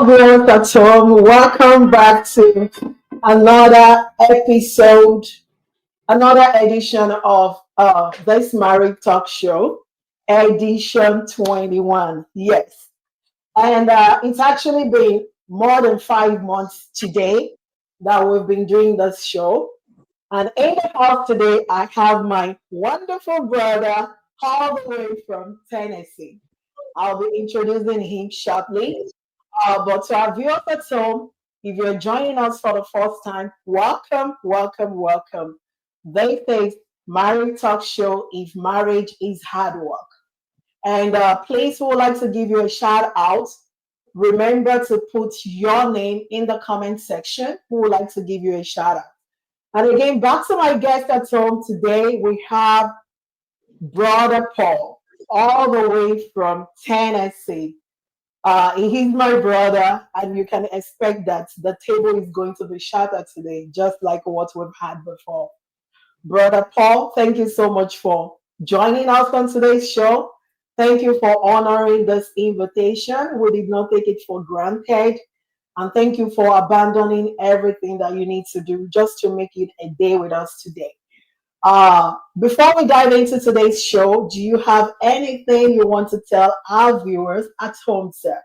Hello, at home. Welcome back to another episode, another edition of this married talk show, edition 21. Yes, and it's actually been more than 5 months today that we've been doing this show. And in the house today, I have my wonderful brother all the way from Tennessee. I'll be introducing him shortly. But to our viewers at home, if you're joining us for the first time, welcome, welcome, welcome. This is Marriage Talk Show if marriage is hard work. And please, we would like to give you a shout out. Remember to put your name in the comment section. We would like to give you a shout out. And again, back to my guest at home today, we have Brother Paul, all the way from Tennessee. He's my brother, and you can expect that the table is going to be shattered today, just like what we've had before. Brother Paul, thank you so much for joining us on today's show. Thank you for honoring this invitation. We did not take it for granted. And thank you for abandoning everything that you need to do just to make it a day with us today. Before we dive into today's show, do you have anything you want to tell our viewers at home, sir?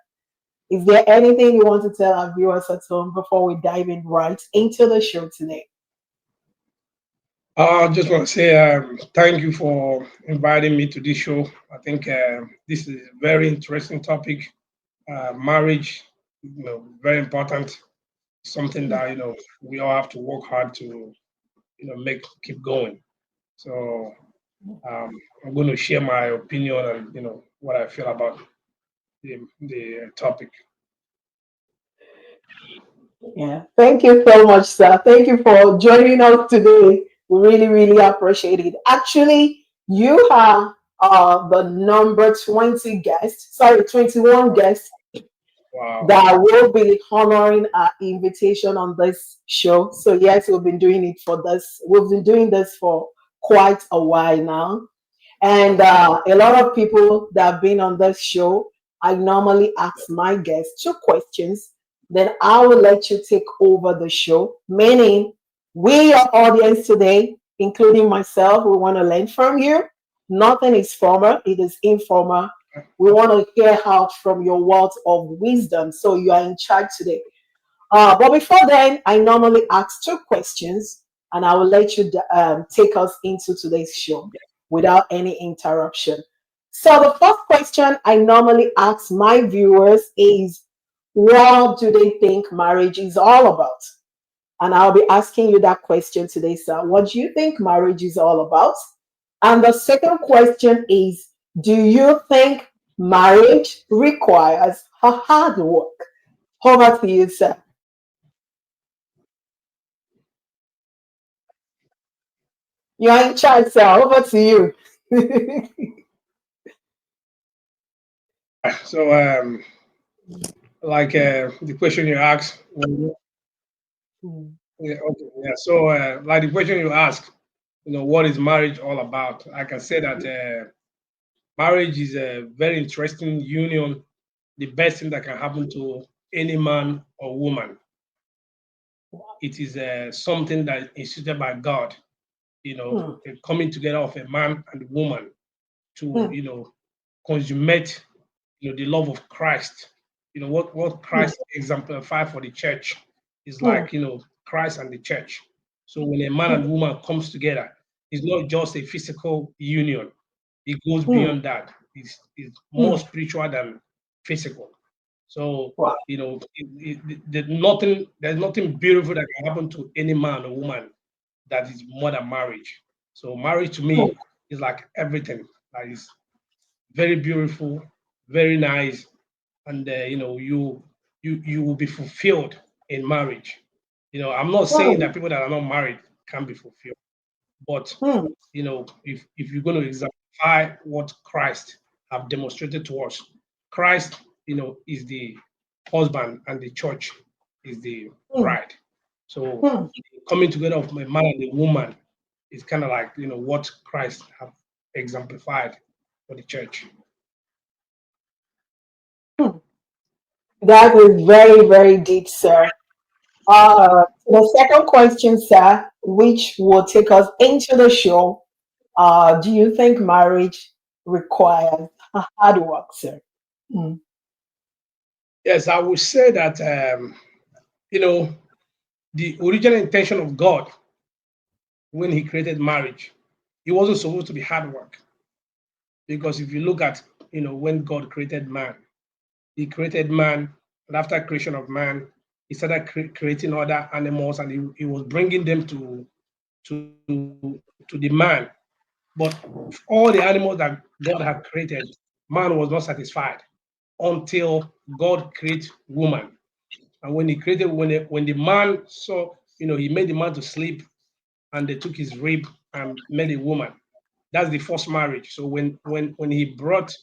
Is there anything you want to tell our viewers at home before we dive in right into the show today? I just want to say thank you for inviting me to this show. I think this is a very interesting topic. Marriage, very important. Something that we all have to work hard to make keep going. So I'm going to share my opinion and what I feel about the topic. Yeah, thank you so much, sir. Thank you for joining us today. We really, really appreciate it. Actually, you are the number 20 guest, sorry, 21 guest Wow. that will be honoring our invitation on this show. So yes, we've been doing it for this. We've been doing this for quite a while now, and a lot of people that have been on this show. I normally ask my guests two questions. Then I will let you take over the show. Meaning, we, your audience today, including myself, we want to learn from you. Nothing is formal; it is informal. We want to hear out from your words of wisdom. So you are in charge today. But before then, I normally ask two questions, and I will let you take us into today's show without any interruption. So the first question I normally ask my viewers is, what do they think marriage is all about? And I'll be asking you that question today, sir. What do you think marriage is all about? And the second question is, do you think marriage requires a hard work? Over to you, sir. You're in charge, sir. Over to you. So like the question you asked. Yeah, okay, yeah. So, like the question you ask, what is marriage all about? I can say that marriage is a very interesting union, the best thing that can happen to any man or woman. It is something that is instituted by God, Hmm, the coming together of a man and a woman to, hmm, consummate, the love of Christ. What hmm, Christ exemplified for the church is hmm, like, Christ and the church. So when a man hmm, and woman comes together, it's not just a physical union. It goes hmm, beyond that. It's more hmm. spiritual than physical. So, Wow. there's nothing beautiful that can happen to any man or woman that is more than marriage. So marriage to Hmm, me is like everything. That is very beautiful, very nice, and you will be fulfilled in marriage. I'm not saying hmm, that people that are not married can be fulfilled, but hmm, if you're going to exemplify what Christ have demonstrated to us, Christ, is the husband and the church is the hmm, bride. So hmm, coming together of a man and a woman is kind of like what Christ have exemplified for the church. hmm. That is very, very deep, sir. The second question, sir, which will take us into the show. Do you think marriage requires hard work, sir? Mm. Yes, I would say that you know the original intention of God when He created marriage, it wasn't supposed to be hard work. Because if you look at when God created man, He created man, and after creation of man, He started creating other animals, and he was bringing them to the man. But all the animals that God had created, man was not satisfied until God created woman. And when He created, when the man saw, He made the man to sleep, and they took his rib and made a woman. That's the first marriage. So when He brought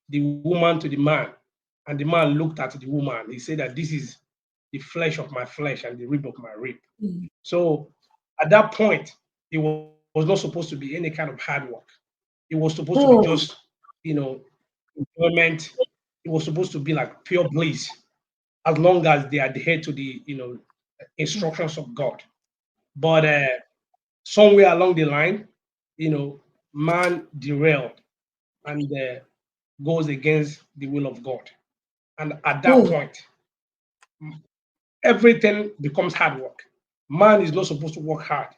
the woman to the man, and the man looked at the woman, he said that this is the flesh of my flesh and the rib of my rib. Mm. So at that point, it was not supposed to be any kind of hard work. It was supposed to be just, Mm. you know, enjoyment. It was supposed to be like pure bliss, as long as they adhere to the, instructions of God. But somewhere along the line, man derailed and goes against the will of God. And at that Mm. point, everything becomes hard work. Man is not supposed to work hard.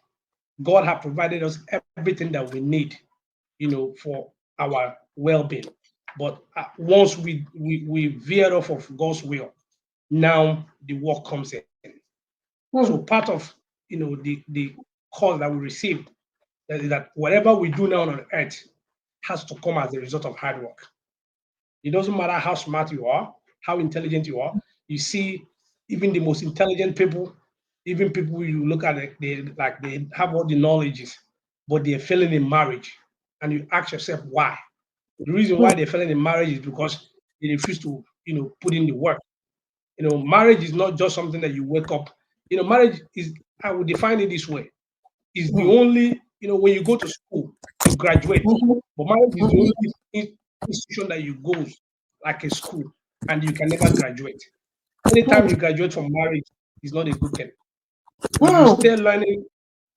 God has provided us everything that we need, for our well-being. But once we veer off of God's will, now the work comes in. So Mm. part of the call that we receive is that whatever we do now on earth has to come as a result of hard work. It doesn't matter how smart you are, how intelligent you are. You see, even the most intelligent people, even people you look at, they have all the knowledges, but they're failing in marriage. And you ask yourself why. The reason why they're failing in marriage is because they refuse to, put in the work. Marriage is not just something that you wake up. Marriage is, I would define it this way, is the Mm. only, when you go to school, you graduate. Mhm. But marriage is the Mhm. only institution that you go like a school and you can never graduate. Anytime Mm. you graduate from marriage, is not a good thing. You Mm. stay learning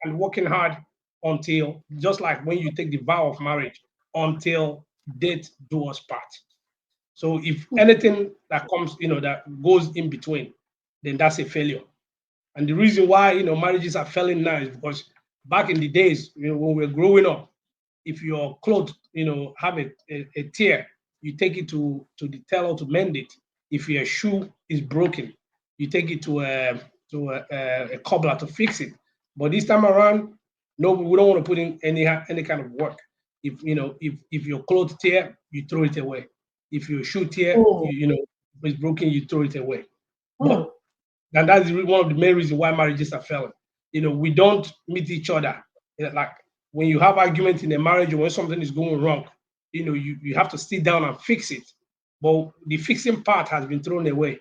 and working hard until, just like when you take the vow of marriage, until death do us part. So if anything that comes, that goes in between, then that's a failure. And the reason why marriages are failing now is because back in the days, when we were growing up, if your clothes have a tear, you take it to the tailor to mend it. If your shoe is broken, you take it to a cobbler to fix it. But this time around, no, we don't want to put in any kind of work. If your clothes tear, you throw it away. If your shoe tear, Mm. if it's broken, you throw it away. Mm. But and that's one of the main reasons why marriages are failing. We don't meet each other. Like when you have arguments in a marriage or when something is going wrong, you have to sit down and fix it. But the fixing part has been thrown away.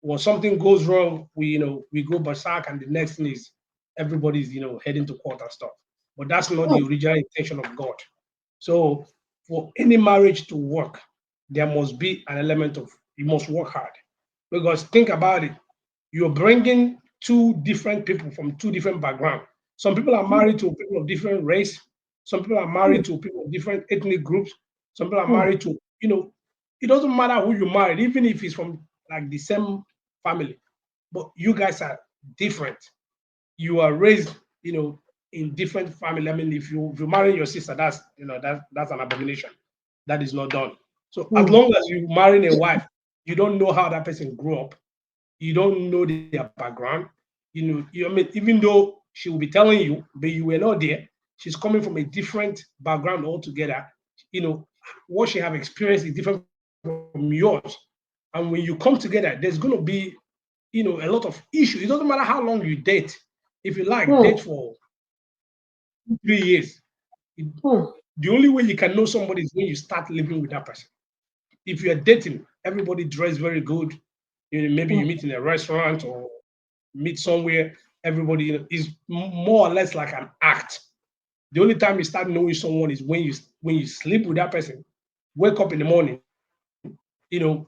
When something goes wrong, we go berserk, and the next thing is everybody's heading to court and stuff. But that's not the Mm. original intention of God. So for any marriage to work, there must be an element of you must work hard. Because think about it, you're bringing two different people from two different backgrounds. Some people are married to people of different race. Some people are married to people of different ethnic groups. Some people are Mm. married to, it doesn't matter who you married, even if it's from like the same family. But you guys are different. You are raised, in different family. I mean, if you marry your sister, that's an abomination. That is not done. So as Mm. long as you marry a wife, you don't know how that person grew up. You don't know their background. I mean, even though she will be telling you, but you were not there. She's coming from a different background altogether. What she have experienced is different from yours. And when you come together, there's going to be, a lot of issues. It doesn't matter how long you date. If you like, date Mm. for 3 years. It- Mm. the only way you can know somebody is when you start living with that person. If you're dating, everybody dress very good. Maybe you Mm. meet in a restaurant or meet somewhere. Everybody is more or less like an act. The only time you start knowing someone is when you sleep with that person, wake up in the morning, you know,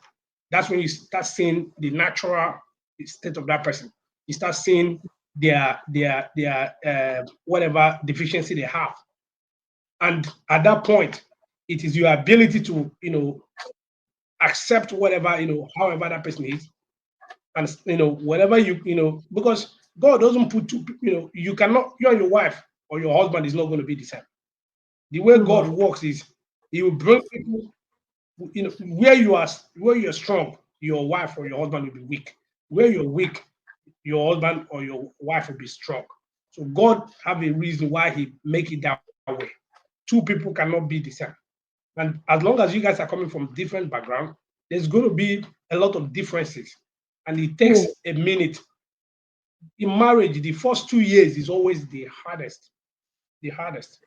That's when you start seeing the natural state of that person. You start seeing their whatever deficiency they have, and at that point, it is your ability to accept whatever however that person is, and whatever because God doesn't put two. You cannot, you and your wife or your husband is not going to be the same. The way God mm, works is He will bring people, where you're strong, your wife or your husband will be weak. Where you're weak, your husband or your wife will be strong. So God have a reason why He make it that way. Two people cannot be the same. And as long as you guys are coming from different background, there's going to be a lot of differences. And it takes mm, a minute. In marriage, the first 2 years is always the hardest. The hardest.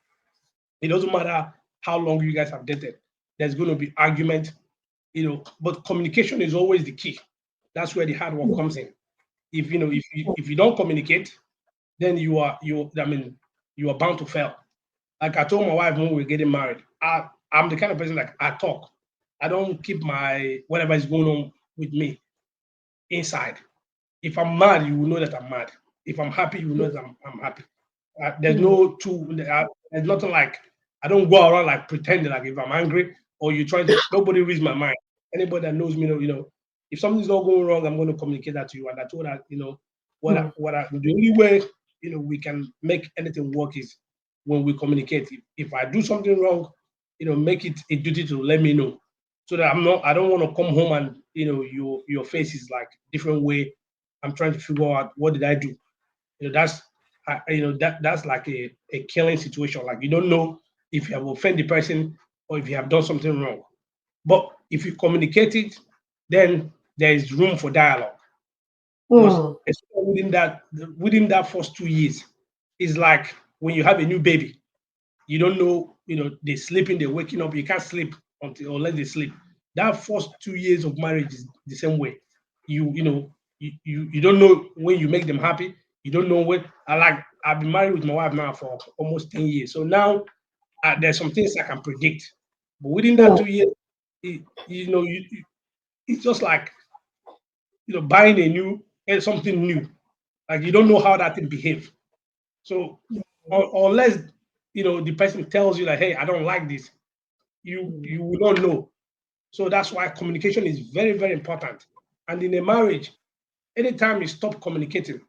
It doesn't matter how long you guys have dated. There's going to be argument, but communication is always the key. That's where the hard work mm, comes in. If you don't communicate, then you are bound to fail. Like I told my wife when we were getting married, I'm the kind of person like I talk. I don't keep my whatever is going on with me inside. If I'm mad, you will know that I'm mad. If I'm happy, you will know that I'm happy. There's mm, no two. There's nothing like I don't go around like pretending like if I'm angry or you trying to. Nobody reads my mind. Anybody that knows me, if something's not going wrong, I'm going to communicate that to you. And I told her, mm, the only way we can make anything work is when we communicate. If I do something wrong, make it a duty to let me know, so that I don't want to come home and your face is like different way. I'm trying to figure out what did I do. That's that's like a killing situation. Like you don't know if you have offended the person or if you have done something wrong. But if you communicate it, then there is room for dialogue. Because mm, especially within that first 2 years, it's like when you have a new baby, you don't know, they're sleeping, they're waking up, you can't sleep unless they sleep. That first 2 years of marriage is the same way. You don't know when you make them happy. You don't know when. I've been married with my wife now for almost 10 years. So now there's some things I can predict. But within that mm, 2 years, it's just like buying something new. Like you don't know how that thing behaves. So unless the person tells you like, hey, I don't like this, you will not know. So that's why communication is very, very important. And in a marriage, anytime you stop communicating,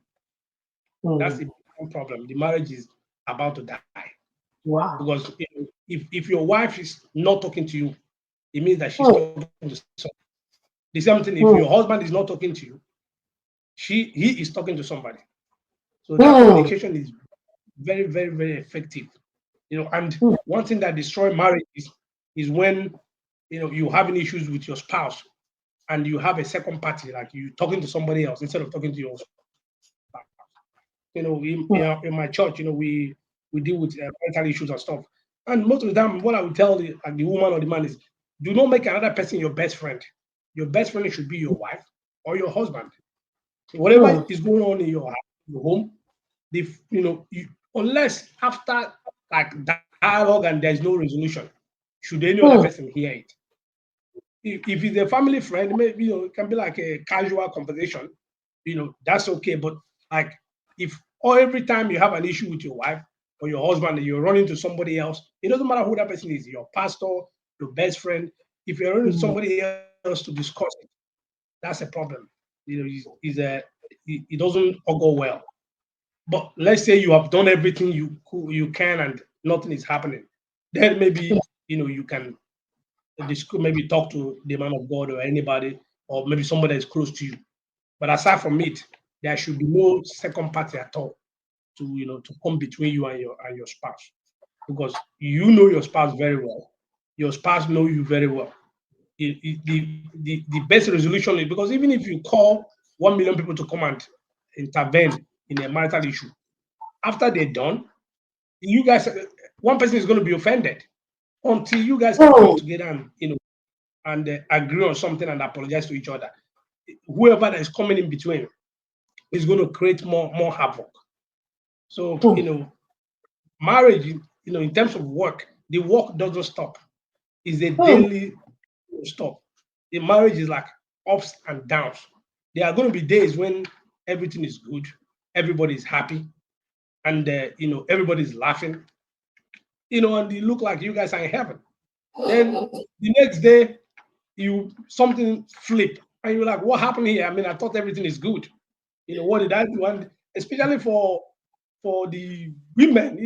that's mm. a big problem. The marriage is about to die. Wow. Because if your wife is not talking to you, it means that she's Mm, talking to someone. The same thing, if your mm, husband is not talking to you, he is talking to somebody. So that mm, communication is very, very, very effective. And mm, one thing that destroy marriage is when you having issues with your spouse and you have a second party, like you talking to somebody else instead of talking to your spouse. In my church, we deal with mental issues and stuff. And most of the time, what I would tell the woman or the man is, do not make another person your best friend. Your best friend should be your wife or your husband. Whatever mm, is going on in your home, unless after like dialogue and there's no resolution, should any other mm, person hear it? If it's a family friend, maybe it can be like a casual conversation. That's okay. But like if or every time you have an issue with your wife or your husband and you're running to somebody else, it doesn't matter who that person is, your pastor, your best friend. If you're running to mm, somebody else to discuss it, that's a problem. It doesn't all go well. But let's say you have done everything you can and nothing is happening, then maybe you can maybe talk to the man of God or anybody, or maybe somebody that is close to you. But aside from it, there should be no second party at all to come between you and your spouse, because you know your spouse very well. Your spouse know you very well. The best resolution is, because even if you call 1 million people to come and intervene in a marital issue, after they're done, you guys, one person is going to be offended until you guys can come mm, together and agree on something and apologize to each other. Whoever that is coming in between is going to create more havoc. So mm, marriage, in terms of work, the work doesn't stop. It's a mm, daily stop. The marriage is like ups and downs. There are going to be days when everything is good, everybody is happy, and everybody's laughing, and you look like you guys are in heaven. Then the next day, you something flip, and you're like, "What happened here? I mean, I thought everything is good. What did I do?" And especially for the women,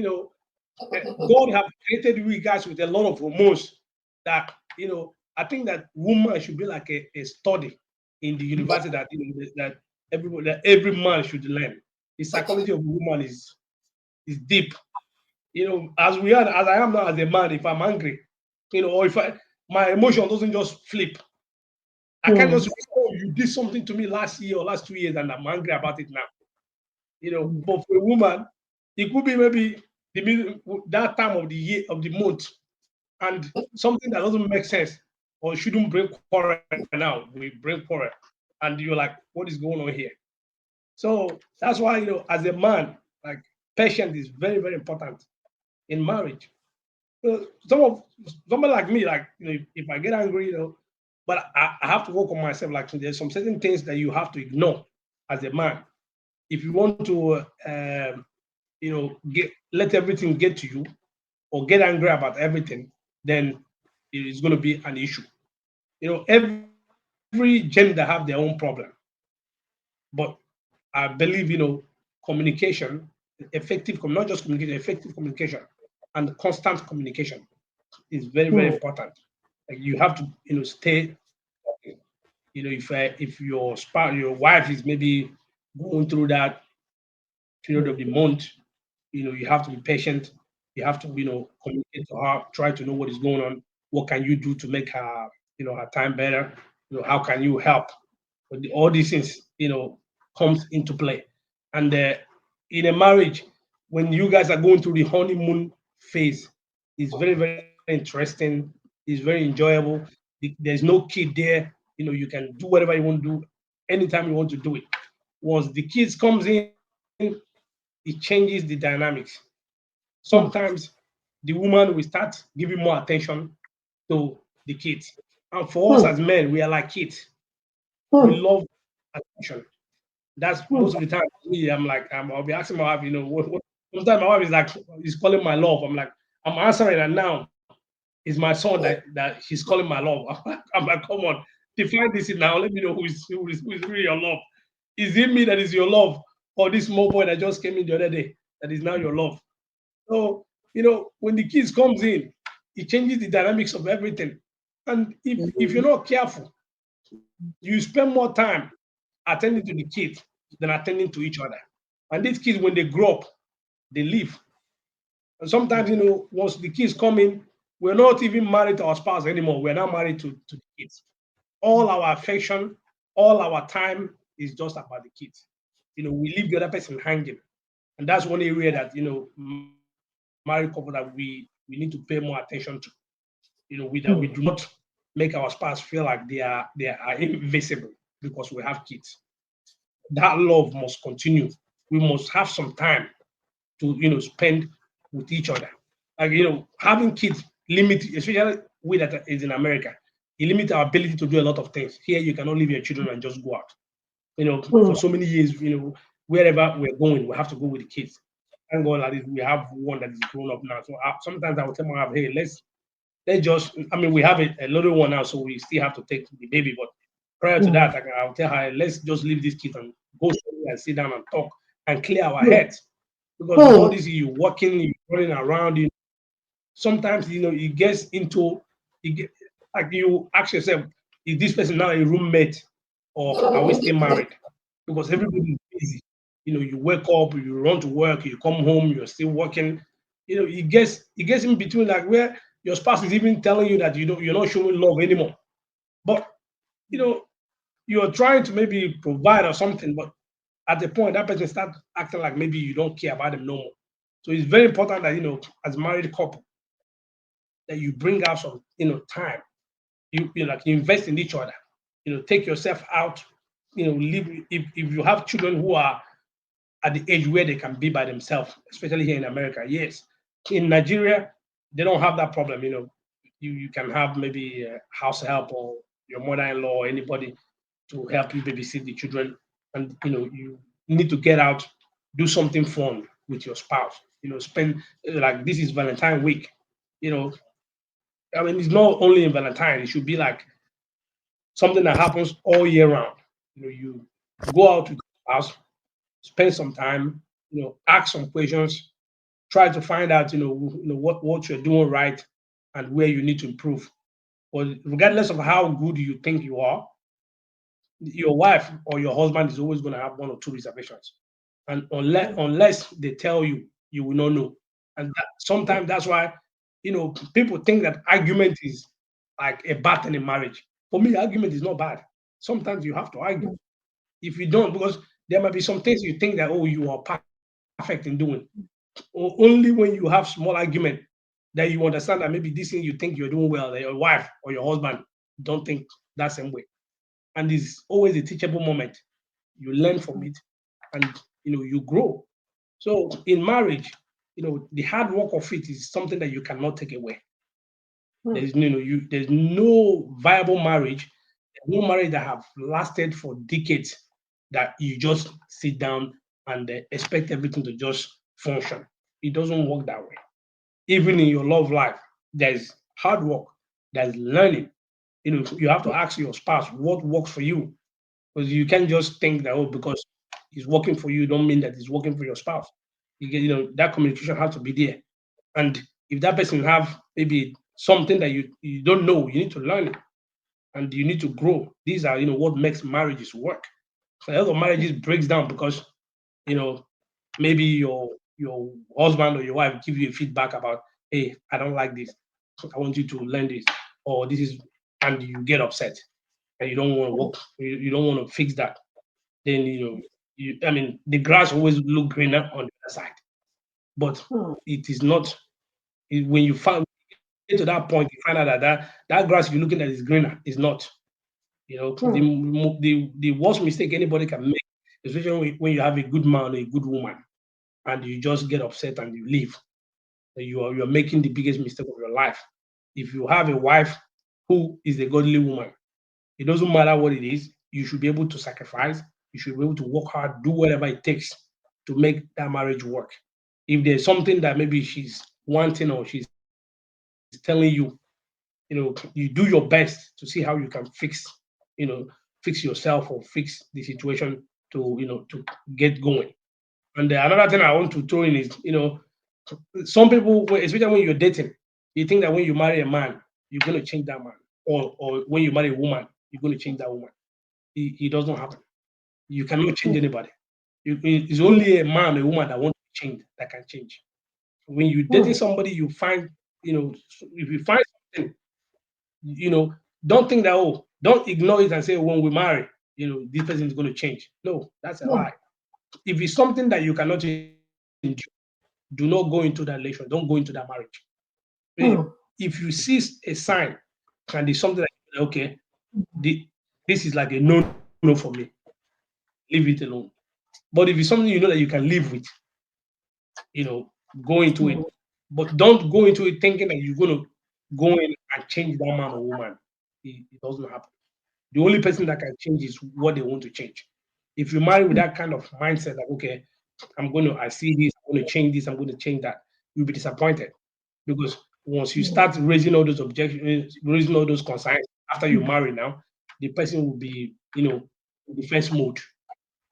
God have created we guys with a lot of hormones that I think that woman should be like a study in the university that every man should learn. The psychology of a woman is deep. As I am now as a man, if I'm angry, or if my emotion doesn't just flip, I can't Hmm. just oh, you did something to me last year or last 2 years and I'm angry about it now. But for a woman, it could be maybe that time of the year of the month and something that doesn't make sense or shouldn't bring quarrel now, we bring quarrel. And you're like, what is going on here? So that's why, as a man, like patience is very, very important in marriage. Some of somebody like me, like if I get angry, but I have to work on myself. Like there's some certain things that you have to ignore as a man if you want to, get let everything get to you or get angry about everything, then it is going to be an issue. Every gender have their own problem, but I believe communication, not just communication, effective communication, and constant communication is very, very Hmm. important. Like you have to stay talking. If your spouse, your wife is maybe going through that period of the month, you have to be patient. You have to communicate to her, try to know what is going on. What can you do to make her her time better? How can you help? But all these things comes into play. And in a marriage, when you guys are going through the honeymoon phase, it's very, very interesting. It's very enjoyable. There's no kid there. You can do whatever you want to do anytime you want to do it. Once the kids comes in, it changes the dynamics. Sometimes Hmm. the woman will start giving more attention to the kids. And for us Hmm. as men, we are like kids. We Hmm. love attention. That's Hmm. most of the time. Me, I'm like, I'll be asking my wife, what. Sometimes my wife is like, is calling my love. I'm like, I'm answering, and now it's my son that she's calling my love. I'm like, come on, define this now. Let me know who is really your love. Is it me that is your love, or this small boy that just came in the other day that is now your love? So when the kids comes in, it changes the dynamics of everything. And if you're not careful, you spend more time attending to the kids than attending to each other. And these kids, when they grow up, they leave. And sometimes, once the kids come in, we're not even married to our spouse anymore. We're now married to the kids. All our affection, all our time is just about the kids. We leave the other person hanging. And that's one area that, married couple that we need to pay more attention to. That we do not make our spouse feel like they are invisible because we have kids. That love must continue. We must have some time to spend with each other. Like having kids limit, especially we that is in America, it limits our ability to do a lot of things. Here you cannot leave your children and just go out. For Hmm. so many years, wherever we're going, we have to go with the kids. Thank God that we have one that is grown up now. So sometimes I will tell my wife, hey, let's just. I mean, we have a little one now, so we still have to take the baby. But prior to Hmm. that, I'll tell her, let's just leave this kid and go somewhere and sit down and talk and clear our Hmm. heads. Because with all Hmm. this, you walking, you running around, sometimes it gets into you get like you ask yourself, is this person now a roommate or are we still married? Because everybody is busy. You wake up, you run to work, you come home, you're still working. It gets in between like where your spouse is even telling you that you're not showing love anymore. But you know, you're trying to maybe provide or something, but at the point that person start acting like maybe you don't care about them no more. So it's very important that as married couple, that you bring out some time. Like you invest in each other. Take yourself out. Live if you have children who are at the age where they can be by themselves, especially here in America. Yes, in Nigeria they don't have that problem. You can have maybe a house help or your mother-in-law or anybody. to help you babysit the children, and you need to get out, do something fun with your spouse. Spend like this is Valentine week. You know, I mean, it's not only in Valentine. It should be like something that happens all year round. You go out with your spouse, spend some time. Ask some questions, try to find out. What you're doing right and where you need to improve. But regardless of how good you think you are, your wife or your husband is always going to have one or two reservations, and unless they tell you, you will not know. And sometimes that's why people think that argument is like a bad thing in marriage. For me, argument is not bad. Sometimes you have to argue. If you don't, because there might be some things you think that, oh, you are perfect in doing. Only when you have small argument that you understand that maybe this thing you think you're doing well, that your wife or your husband don't think that same way. And it's always a teachable moment. You learn from it, and you grow. So in marriage, the hard work of it is something that you cannot take away. There's no viable marriage, no marriage that have lasted for decades that you just sit down and expect everything to just function. It doesn't work that way. Even in your love life, there's hard work, there's learning. You have to ask your spouse what works for you, because you can't just think that, oh, because it's working for you, don't mean that it's working for your spouse. That communication has to be there. And if that person have maybe something that you don't know, you need to learn it, and you need to grow. These are what makes marriages work. So a lot of marriages breaks down because you know maybe your husband or your wife give you a feedback about, hey, I don't like this, I want you to learn this, or this is, and you get upset and you don't want to work, you don't want to fix that. Then I mean, the grass always look greener on the other side, but it is not. When you get to that point, you find out that that grass you're looking at is greener. Is not. The worst mistake anybody can make, especially when you have a good man or a good woman, and you just get upset and you leave. You're making the biggest mistake of your life. If you have a wife who is a godly woman, it doesn't matter what it is, you should be able to sacrifice, you should be able to work hard, do whatever it takes to make that marriage work. If there's something that maybe she's wanting or she's telling you, you do your best to see how you can you know, fix yourself or fix the situation to get going. And another thing I want to throw in is, some people, especially when you're dating, you think that when you marry a man, you're going to change that man, or when you marry a woman, you're going to change that woman. It doesn't happen. You cannot change anybody. It's only a man or a woman that wants to change that can change. When you're dating somebody, you find, if you find something, you know, don't think that, oh, don't ignore it and say, when we marry, this person is going to change. No, that's a lie. If it's something that you cannot endure, do not go into that relation. Don't go into that marriage. If you see a sign and there's something that, okay, the, this is like a no-no for me, leave it alone. But if it's something that you can live with, you know, go into it. But don't go into it thinking that you're going to go in and change that man or woman. It doesn't happen. The only person that can change is what they want to change. If you marry with that kind of mindset, like, okay, I see this, I'm going to change this, I'm going to change that, you'll be disappointed. Because once you start raising all those objections, raising all those concerns after you marry now, the person will be, in defense mode.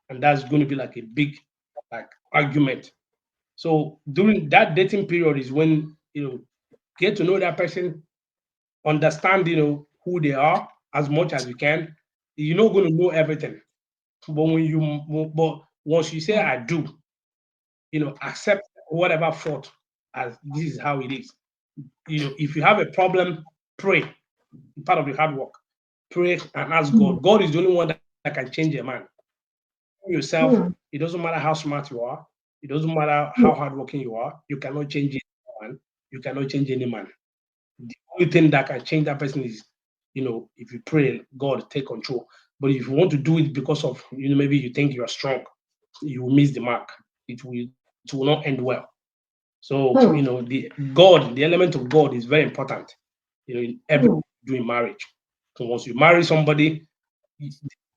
And that's going to be like a big like argument. So during that dating period is when, get to know that person, understand, who they are as much as you can. You're not going to know everything. But once you say I do, accept whatever fault as this is how it is. If you have a problem, pray. Part of the hard work. Pray and ask God. God is the only one that can change a man. Yourself, it doesn't matter how smart you are, it doesn't matter how hardworking you are, you cannot change anyone, you cannot change any man. The only thing that can change that person is, if you pray, God take control. But if you want to do it because of, maybe you think you are strong, you will miss the mark. It will not end well. So, the element of God is very important, in every doing marriage. So once you marry somebody,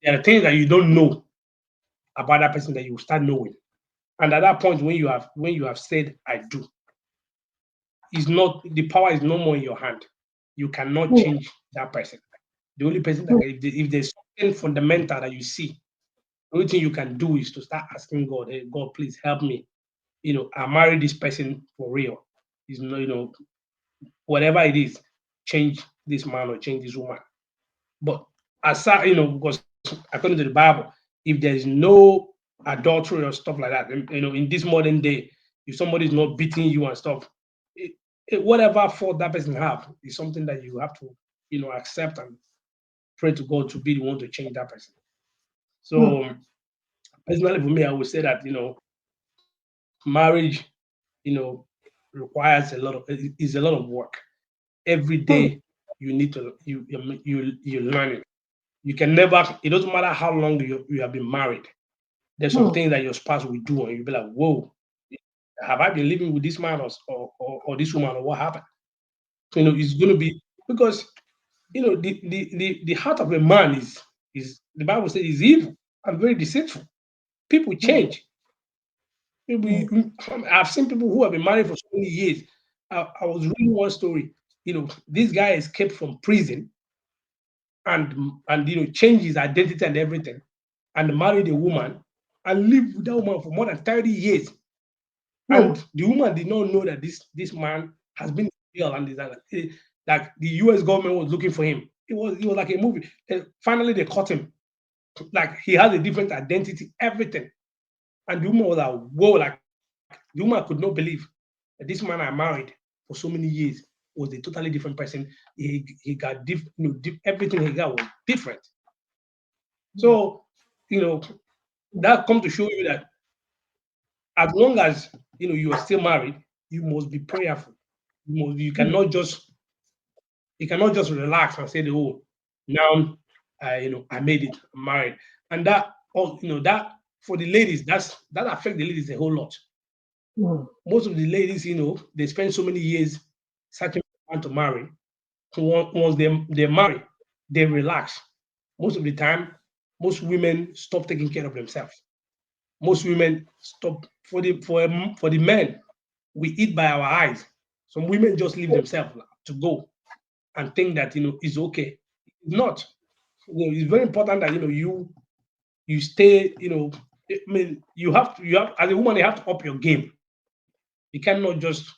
There are things that you don't know about that person that you will start knowing. And at that point, when you have said I do, is not the power is no more in your hand. You cannot mm, change that person. The only person that mm, if there's something fundamental that you see, the only thing you can do is to start asking God, hey, God, please help me. I married this person for real. Is no, whatever it is, change this man or change this woman. But aside, because according to the Bible, if there is no adultery or stuff like that, in this modern day, if somebody is not beating you and stuff, it, whatever fault that person have is something that you have to, accept and pray to God to be the one to change that person. mm, So personally, for me, I would say that marriage, you know, requires is a lot of work. Every mm, day you need to you learn it. You can never. It doesn't matter how long you have been married. There's some mm, things that your spouse will do, and you'll be like, "Whoa, have I been living with this man or this woman, or what happened?" It's going to be because the heart of a man is the Bible says is evil and very deceitful. People mm, change. mm, I've seen people who have been married for so many years. I was reading one story. This guy escaped from prison and changed his identity and everything, and married a woman and lived with that woman for more than 30 years. mm, And the woman did not know that this man has been in jail and like the US government was looking for him. It was like a movie. Finally they caught him. Like he has a different identity, everything. And the woman was like, whoa, like the woman could not believe that this man I married for so many years was a totally different person. He got everything he got was different. So, you know, that come to show you that as long as you are still married, you must be prayerful. You cannot just relax and say, "Oh, now I made it, I'm married," and that for the ladies, that affect the ladies a whole lot. mm, Most of the ladies, they spend so many years searching for one to marry. Once they marry, they relax. Most of the time, most women stop taking care of themselves. Most women stop for the men. We eat by our eyes. Some women just leave themselves to go and think that it's okay. It's not. It's very important that you stay. I mean, you have as a woman, you have to up your game. You cannot just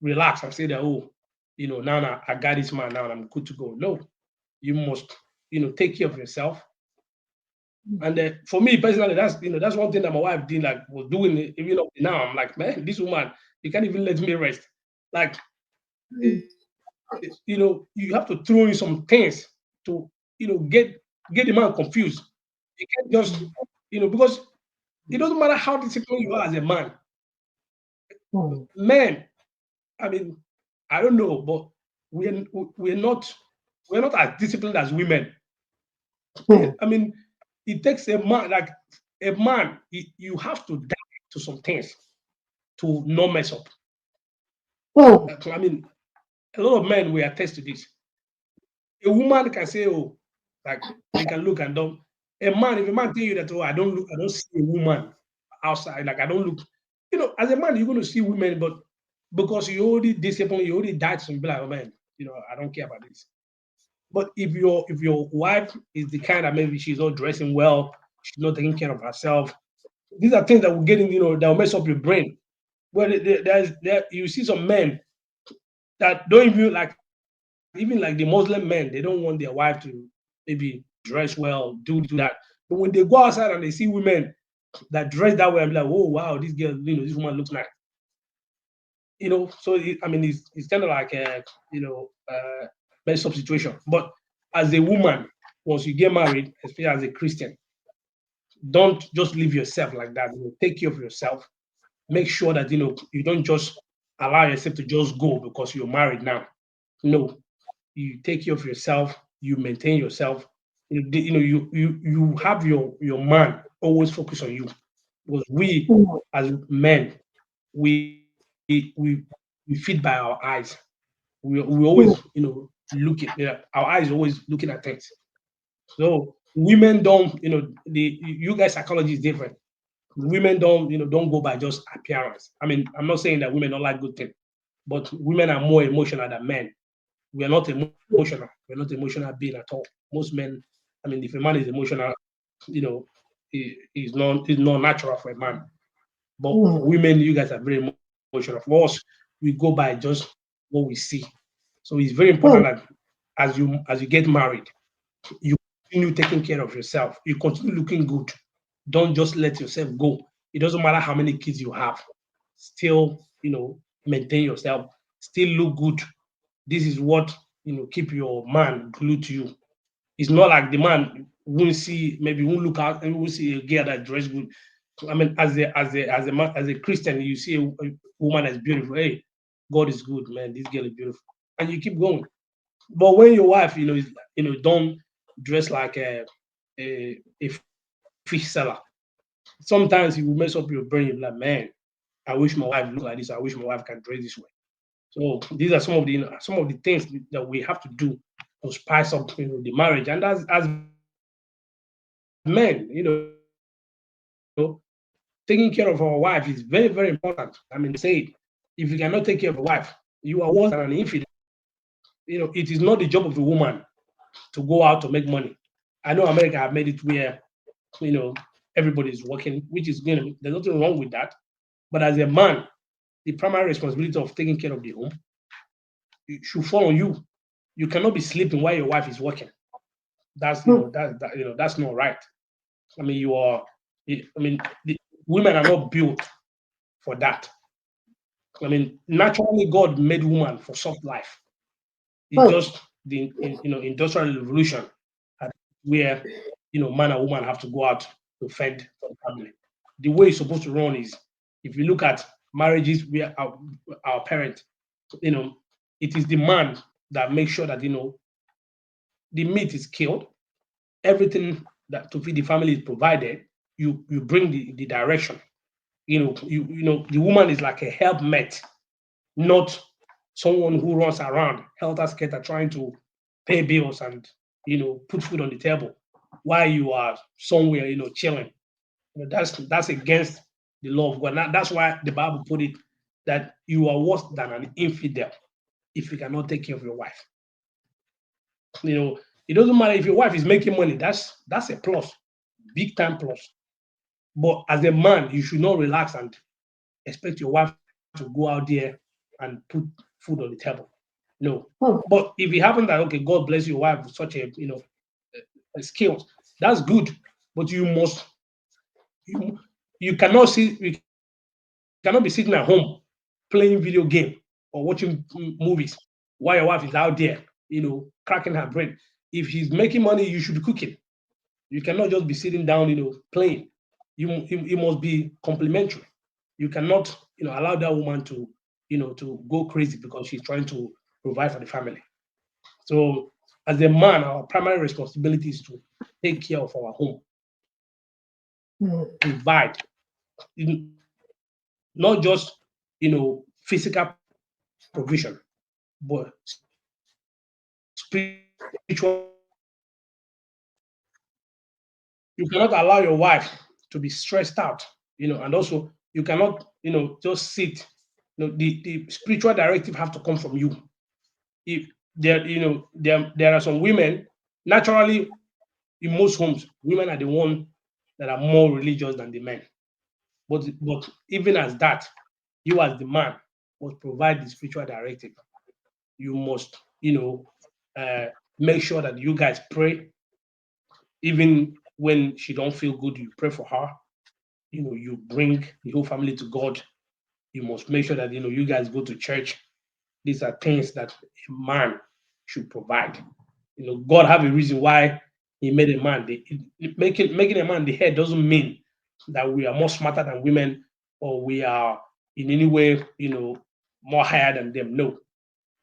relax and say that, oh, now I got this man now and I'm good to go. No, you must take care of yourself. And for me personally, that's one thing that my wife did like was doing. Even up to now, I'm like, man, this woman, you can't even let me rest. Like, you have to throw in some things to get the man confused. You can't just because it doesn't matter how disciplined you are as a man. mm, Men, I mean, I don't know, but we're we're not we're not as disciplined as women. mm, I mean, it takes a man like a man. You have to die to some things to not mess up. mm, I mean, a lot of men will attest to this. A woman can say, "Oh, like they can look and don't." A man, if a man tell you that, "Oh, I don't see a woman outside. Like I don't look," as a man, you're going to see women, but because you already disciplined, you already died, so you be like, "Oh man, I don't care about this." But if your wife is the kind that maybe she's not dressing well, she's not taking care of herself, these are things that will get in, that will mess up your brain. Well, you see some men that don't even like even like the Muslim men, they don't want their wife to maybe dress well, do this, do that. But when they go outside and they see women that dress that way, I'm like, oh wow, this girl, this woman looks nice. So it's kind of like a messed up situation. But as a woman, once you get married, especially as a Christian, don't just leave yourself like that. Take care of yourself. Make sure that you don't just allow yourself to just go because you're married now. No, you take care of yourself, you maintain yourself. You have your man always focus on you because we mm, as men we feed by our eyes. We always mm, looking. Our eyes always looking at things. So women don't, the you guys psychology is different. Women don't go by just appearance. I mean, I'm not saying that women don't like good things, but women are more emotional than men. We are not emotional. We're not emotional being at all. Most men, I mean, if a man is emotional, you know, is not natural for a man. But mm, women, you guys are very emotional. For us, we go by just what we see. So it's very important that mm, as you get married, you continue taking care of yourself. You continue looking good. Don't just let yourself go. It doesn't matter how many kids you have. Still, maintain yourself. Still look good. This is what keep your man glued to you. It's not like the man won't see, maybe won't look out and won't see a girl that dress good. I mean, as a Christian, you see a woman that's beautiful. Hey, God is good, man. This girl is beautiful, and you keep going. But when your wife, don't dress like a fish seller, sometimes you will mess up your brain. You're like, man, I wish my wife looked like this. I wish my wife can dress this way. So these are some of the things that we have to do to spice up the marriage. And as men, taking care of our wife is very, very important. I mean, they say it. If you cannot take care of your wife, you are worse than an infidel. It is not the job of a woman to go out to make money. I know America have made it where you know everybody is working, which is there's nothing wrong with that. But as a man, the primary responsibility of taking care of the home it should fall on you. You cannot be sleeping while your wife is working. That's mm, that's not right. I mean, I mean, the women are not built for that. I mean, naturally, God made woman for soft life. It's mm, just the industrial revolution where man and woman have to go out to fend for the family. The way it's supposed to run is, if you look at marriages where our parents, you know, it is the man that makes sure that the meat is killed, everything that to feed the family is provided. You bring the direction. The woman is like a helpmate, not someone who runs around helter skelter trying to pay bills and put food on the table while you are somewhere chilling. That's against the law of God. That's why the Bible put it that you are worse than an infidel if you cannot take care of your wife. It doesn't matter if your wife is making money. That's a plus, big time plus. But as a man, you should not relax and expect your wife to go out there and put food on the table. No. mm, But if it happens that okay, God bless your wife with such a skills, that's good. But you you cannot you cannot be sitting at home playing video game or watching movies while your wife is out there, cracking her brain. If she's making money, you should be cooking. You cannot just be sitting down, playing. You must be complimentary. You cannot, allow that woman to go crazy because she's trying to provide for the family. So, as a man, our primary responsibility is to take care of our home, mm, provide, not just physical provision, but spiritual provision. You cannot allow your wife to be stressed out, and also you cannot just sit. The spiritual directive have to come from you. If there there are some women naturally in most homes, women are the one that are more religious than the men. But even as that, you as the man must provide the spiritual directive. You must, make sure that you guys pray, even when she don't feel good. You pray for her. You bring the whole family to God. You must make sure that you guys go to church. These are things that a man should provide. God have a reason why He made a man. Making a man the head doesn't mean that we are more smarter than women or we are in any way, more higher than them. No,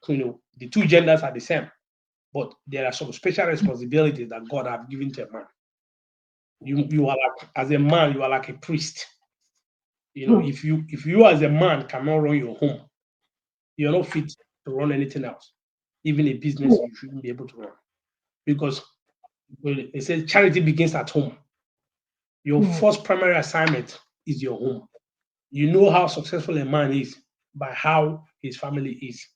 the two genders are the same, but there are some special responsibilities that God have given to a man. You are like, as a man, you are like a priest. mm, If you as a man cannot run your home, you're not fit to run anything else. Even a business, mm, you shouldn't be able to run because It says charity begins at home. Your mm, first primary assignment is your home. You know how successful a man is by how his family is.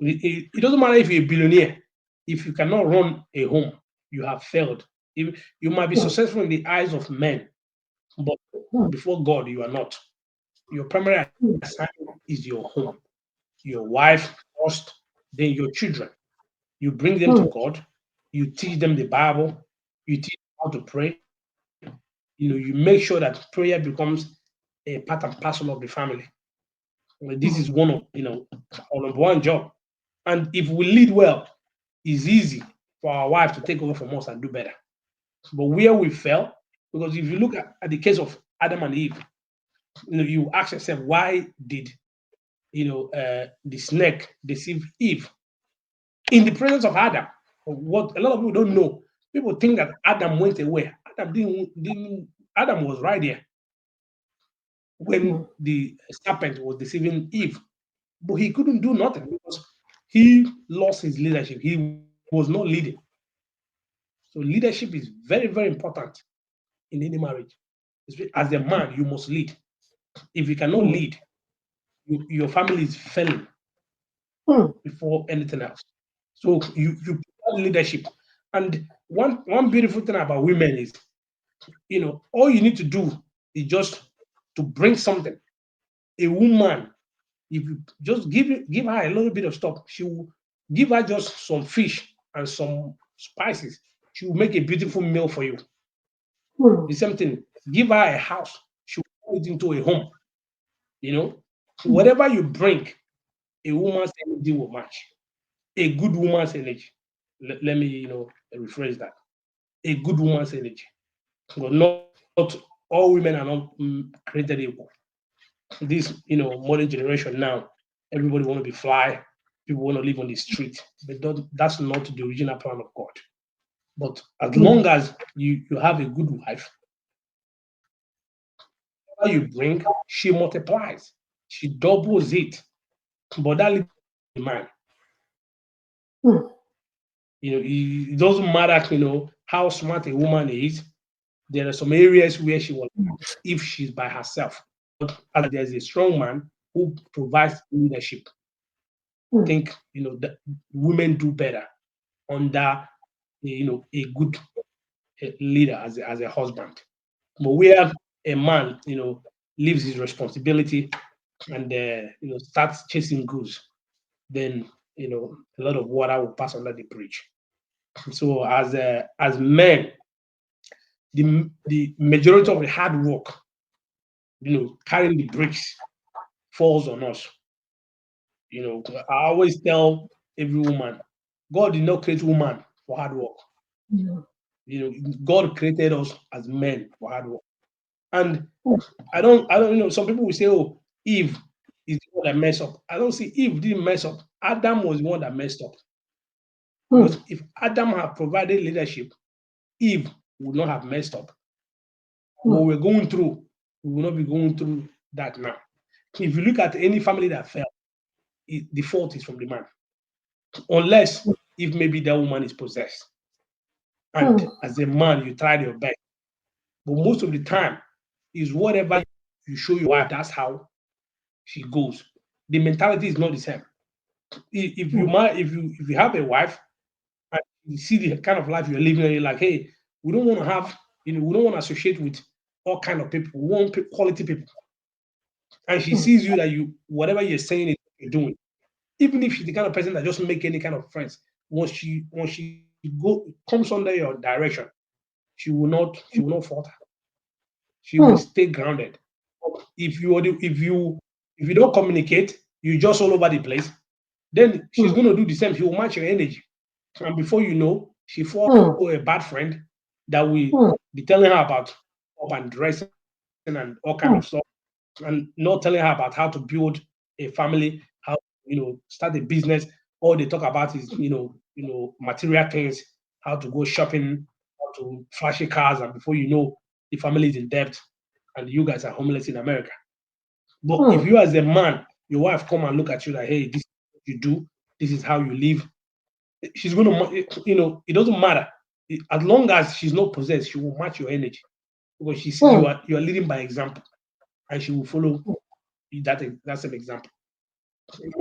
It doesn't matter if you're a billionaire. If you cannot run a home, you have failed. You might be mm, successful in the eyes of men, but mm, before God, you are not. Your primary mm, assignment is your home. Your wife first, then your children. You bring them to mm, God. You teach them the Bible. You teach them how to pray. You make sure that prayer becomes a part and parcel of the family. This is one of our number one job. And if we lead well, it's easy for our wife to take over from us and do better. But where we fail, because if you look at the case of Adam and Eve, you ask yourself, why did the snake deceive Eve in the presence of Adam? What a lot of people don't know, people think that Adam went away. Adam didn't. Adam was right there when mm, the serpent was deceiving Eve, but he couldn't do nothing because he lost his leadership. He was not leading. So leadership is very, very important in any marriage. As a man, you must lead. If you cannot mm, lead, your family is failing mm, before anything else. So you provide leadership. And one beautiful thing about women is, all you need to do is just to bring something. A woman, if you just give her a little bit of stuff, she will give her just some fish and some spices. She will make a beautiful meal for you. mm, The same thing. Give her a house. She will turn it into a home. You know, mm, whatever you bring, a woman's energy will match. A good woman's energy. Let me, rephrase that. A good woman's energy. But not all women are not created equal. This, modern generation now, everybody want to be fly. People want to live on the street, but that's not the original plan of God. But as mm, long as you have a good wife, whatever you bring, she multiplies, she doubles it. But that leadership is from the man. mm, It doesn't matter, how smart a woman is. There are some areas where she will if she's by herself. As there's a strong man who provides leadership, I mm, think that women do better under a good leader as a husband. But where a man leaves his responsibility and starts chasing goose, then a lot of water will pass under the bridge. So as men, the majority of the hard work, carrying the bricks falls on us. I always tell every woman, God did not create woman for hard work. mm, God created us as men for hard work. And I don't, some people will say, oh, Eve is the one that messed up. I don't see Eve didn't mess up. Adam was the one that messed up. mm, Because if Adam had provided leadership, Eve would not have messed up. What mm, we're going through, we will not be going through that now. If you look at any family that fell, the fault is from the man. Unless if maybe that woman is possessed. And mm, as a man, you tried your best. But most of the time, is whatever you show your wife, that's how she goes. The mentality is not the same. If you have a wife and you see the kind of life you're living, and you're like, hey, we don't want to have, we don't want to associate with all kind of people. We want quality people. And she mm, sees you that whatever you're saying is what you're doing. Even if she's the kind of person that just make any kind of friends, once she comes under your direction, she will not falter. She will mm, stay grounded. If you don't communicate, you just all over the place, then she's mm, going to do the same. She will match your energy. And before you know, she falls mm, into a bad friend that will mm, be telling her about up and dressing and all kind of stuff, mm, and not telling her about how to build a family, how start a business. All they talk about is material things, how to go shopping, how to flashy cars, and before you know, the family is in debt, and you guys are homeless in America. But if mm, you as a man, your wife come and look at you like, hey, this is what you do, this is how you live, she's gonna, it doesn't matter. as long as she's not possessed, she will match your energy because she sees mm, you are leading by example, and she will follow that same example.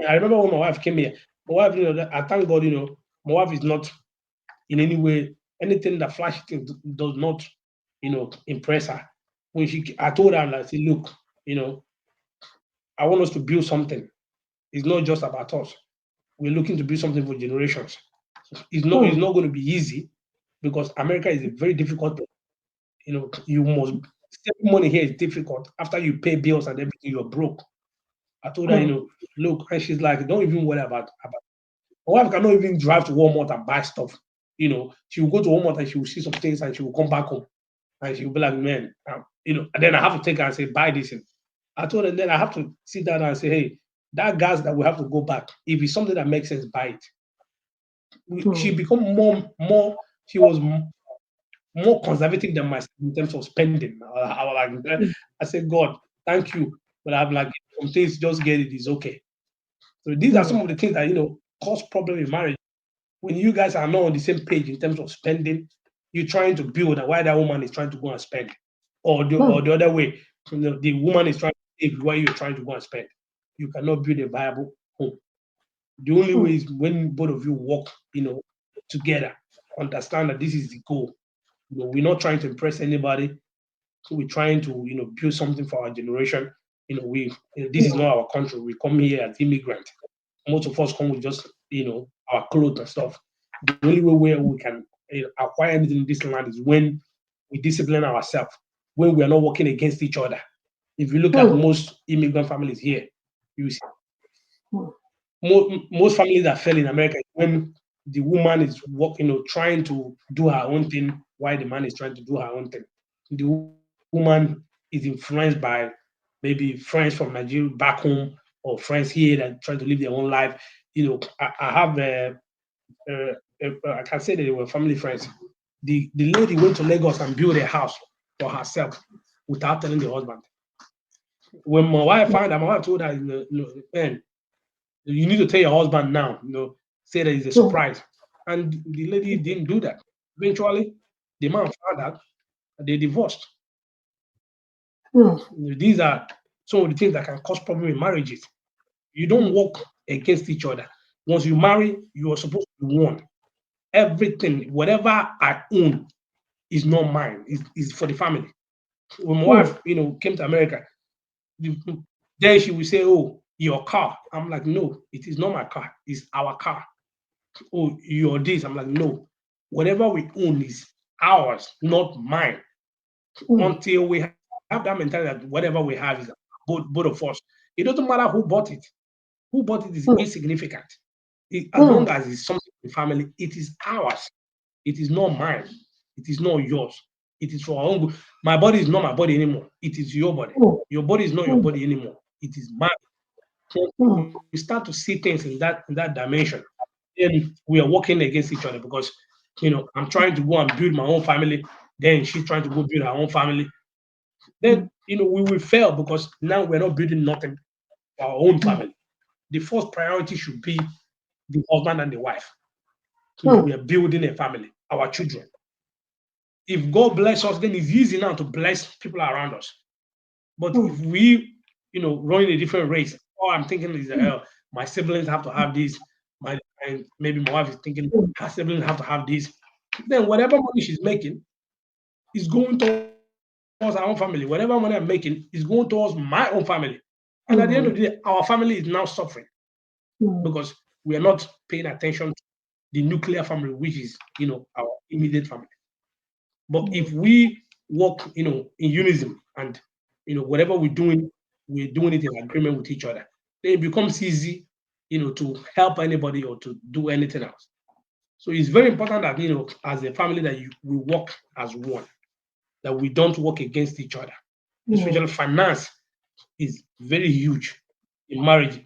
I remember when my wife came here. My wife, I thank God, my wife is not in any way anything that flashy thing does not, impress her. I told her, I said, look, you know, I want us to build something. It's not just about us. We're looking to build something for generations. It's mm, not going to be easy because America is a very difficult place. You must saving money here is difficult. After you pay bills and everything, you're broke. I told her, mm, look, and she's like, don't even worry about. My wife cannot even drive to Walmart and buy stuff. She will go to Walmart and she will see some things and she will come back home and she will be like, man, and then I have to take her and say, buy this. And I told her, then I have to sit down and say, hey, that gas that we have to go back. If it's something that makes sense, buy it. She mm, become more. She was more conservative than myself in terms of spending. I was like, I said, God, thank you, but I'm like, some things just get it is okay. So these are some mm, of the things that cause problem in marriage when you guys are not on the same page in terms of spending. You're trying to build, and why that woman is trying to go and spend, or mm, the other way, the woman is trying to save while you're trying to go and spend. You cannot build a viable home. The only way mm, is when both of you work, together, understand that this is the goal. We're not trying to impress anybody. So we're trying to, build something for our generation. This is not our country. We come here as immigrants. Most of us come with just, our clothes and stuff. The only way where we can acquire anything in this land is when we discipline ourselves, when we are not working against each other. If you look at mm, most immigrant families here, you see mm, most families that fail in America is when the woman is working, trying to do her own thing while the man is trying to do her own thing. The woman is influenced by maybe friends from Nigeria back home or friends here that try to live their own life. I have I can say that they were family friends. The lady went to Lagos and built a house for herself without telling the husband. When my wife found out, my wife told her, man, you need to tell your husband now, say that it's a mm, surprise. And the lady didn't do that. Eventually, the man found out and they divorced. mm, These are some of the things that can cause problem in marriages. You don't mm, work against each other. Once you marry, you are supposed to be one. Everything, whatever I own, is not mine. Is for the family. When my mm, wife, came to America, then she will say, "Oh, your car." I'm like, "No, it is not my car. It's our car." "Oh, you're this." I'm like, "No, whatever we own is ours, not mine." mm, Until we have that mentality that whatever we have is both of us. It doesn't matter who bought it. Who bought it is mm, insignificant. As long mm, as it's something in the family, it is ours. It is not mine. It is not yours. It is for our own good. My body is not my body anymore. It is your body. mm, Your body is not your mm, body anymore. It is mine. So mm, we start to see things in that dimension. Then we are working against each other because I'm trying to go and build my own family. Then she's trying to go build her own family. Then we will fail because now we're not building nothing for our own mm, family. The first priority should be the husband and the wife. We mm, are building a family, our children. If God bless us, then it's easy now to bless people around us. But mm, if we, run in a different race, all I'm thinking is that my siblings have to have this, and maybe my wife is thinking mm, her siblings have to have this, then whatever money she's making is going towards her own family. Whatever money I'm making is going towards my own family. And at the end of the day, our family is now suffering because mm, we are not paying attention to the nuclear family, which is, our immediate family. But if mm, we work, in unison and whatever we're doing it in agreement with each other, then it becomes easy, to help anybody or to do anything else. So it's very important that as a family that we work as one, that we don't work against each other. mm, Especially finance is very huge in marriage.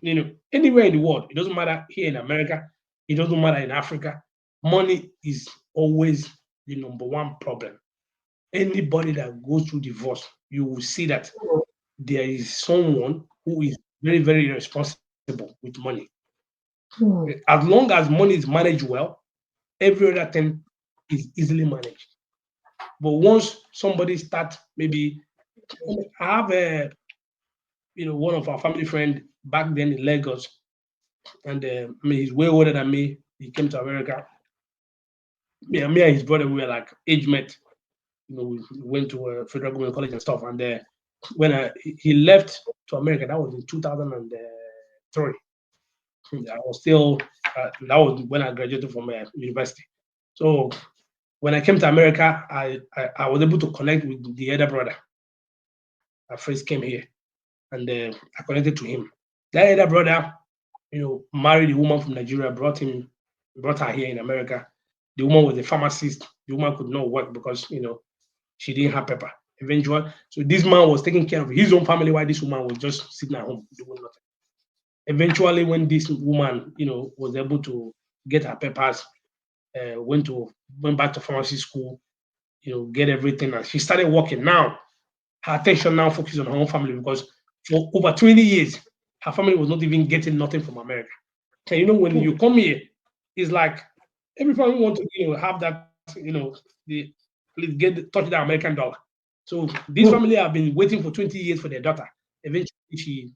Anywhere in the world, it doesn't matter here in America, it doesn't matter in Africa. Money is always the number one problem. Anybody that goes through divorce, you will see that there is someone who is very, very responsible with money. mm, As long as money is managed well, every other thing is easily managed. But once somebody start, maybe I have a one of our family friend back then in Lagos, and I mean he's way older than me. He came to America. Me and his brother we were like age mate. We went to a federal government college and stuff. And when he left to America, that was in 2003. I was still that was when I graduated from university. So when I came to America, I was able to connect with the elder brother. I first came here, and I connected to him. That elder brother, married a woman from Nigeria, brought her here in America. The woman was a pharmacist. The woman could not work because she didn't have paper. Eventually, so this man was taking care of his own family while this woman was just sitting at home doing nothing. Eventually, when this woman, was able to get her papers, went back to pharmacy school, get everything, and she started working. Now, her attention now focuses on her own family because for over 20 years, her family was not even getting nothing from America. And when you come here, it's like every family want to, have that, the please touch the American dollar. So this family have been waiting for 20 years for their daughter. Eventually, she,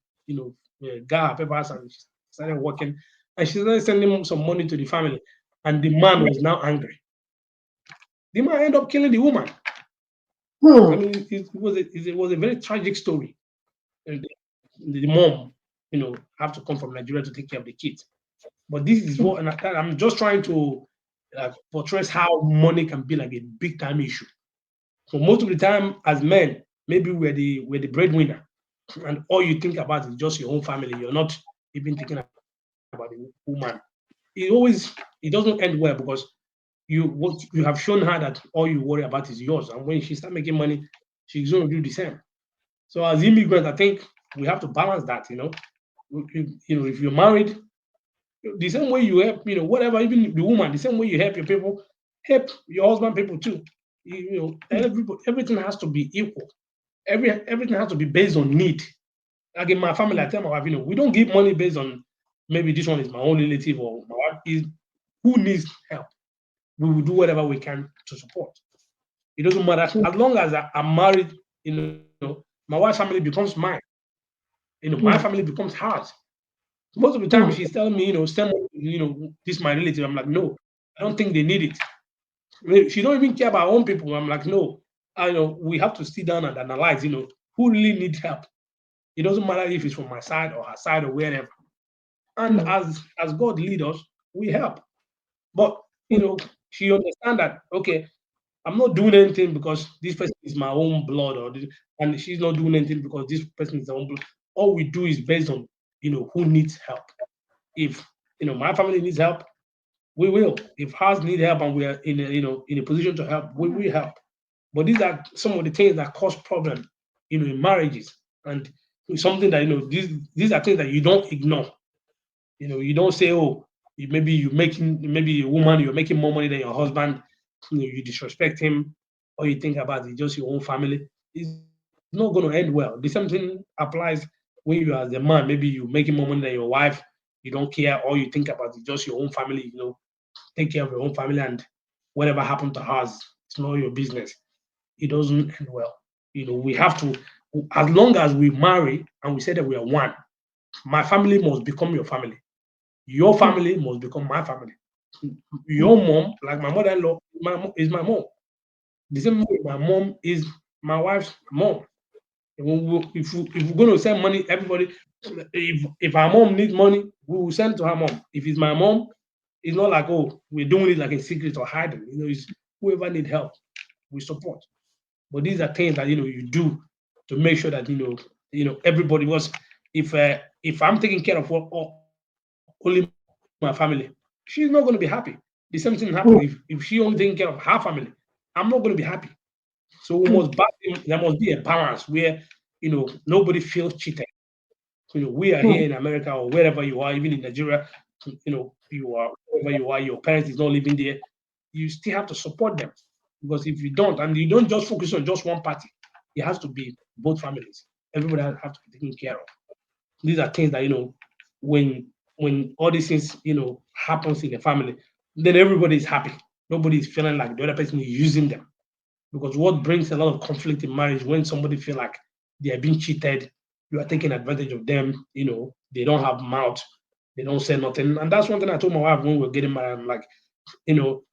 got her papers and she started working, and she started sending some money to the family. And the man was now angry. The man ended up killing the woman. I Hmm. mean, it was a very tragic story. And the mom, have to come from Nigeria to take care of the kids. But this is what, and I'm just trying to portray how money can be like a big time issue. So most of the time, as men, maybe we're the breadwinner, and all you think about is just your own family. You're not even thinking about the woman. It doesn't end well because you have shown her that all you worry about is yours, and when she start making money, she's going to do the same. So as immigrants, I think we have to balance that. If you're married, the same way you help, whatever, even the woman, the same way you help your people, help your husband people too. Everything has to be equal. Everything has to be based on need. Like in my family, I tell my wife, we don't give money based on maybe this one is my own relative or my wife is who needs help. We will do whatever we can to support. It doesn't matter as long as I'm married. My wife's family becomes mine. My family becomes hers. Most of the time, she's telling me, send money, this my relative. I'm like, no, I don't think they need it. I mean, she don't even care about her own people. I'm like, no, I know we have to sit down and analyze, who really needs help. It doesn't matter if it's from my side or her side or wherever. And as God lead us, we help. But she understand that okay, I'm not doing anything because this person is my own blood, and she's not doing anything because this person is her own blood. All we do is based on who needs help. If my family needs help, we will. If hers need help and we are in a position to help, we will help. But these are some of the things that cause problem, in marriages, and it's something that these are things that you don't ignore. You don't say, oh, maybe a woman you're making more money than your husband, you disrespect him, or you think about it just your own family. It's not going to end well. The same thing applies when you as a man, maybe you're making more money than your wife, you don't care, all you think about is just your own family, take care of your own family, and whatever happened to us, it's not your business. It doesn't end well. We have to, as long as we marry and we say that we are one, my family must become your family. Your family must become my family. Your mom, like my mother-in-law, is my mom. The same way my mom is my wife's mom. If we're going to send money, everybody, if our mom needs money, we will send to her mom. If it's my mom, it's not like, oh, we're doing it like a secret or hiding. It's whoever need help, we support. But these are things that you do to make sure that everybody was. If I'm taking care of only my family, she's not going to be happy. The same thing happens if she only taking care of her family, I'm not going to be happy. So there must be a balance where nobody feels cheated. We are here in America or wherever you are, even in Nigeria. You are wherever you are, your parents is not living there. You still have to support them because if you don't, and you don't just focus on just one party, it has to be both families. Everybody have to be taken care of. These are things that when all these things happens in the family, then everybody is happy. Nobody is feeling like the other person is using them. Because what brings a lot of conflict in marriage when somebody feel like they are being cheated, you are taking advantage of them, they don't have mouth, they don't say nothing. And that's one thing I told my wife when we were getting married. I'm like, you know,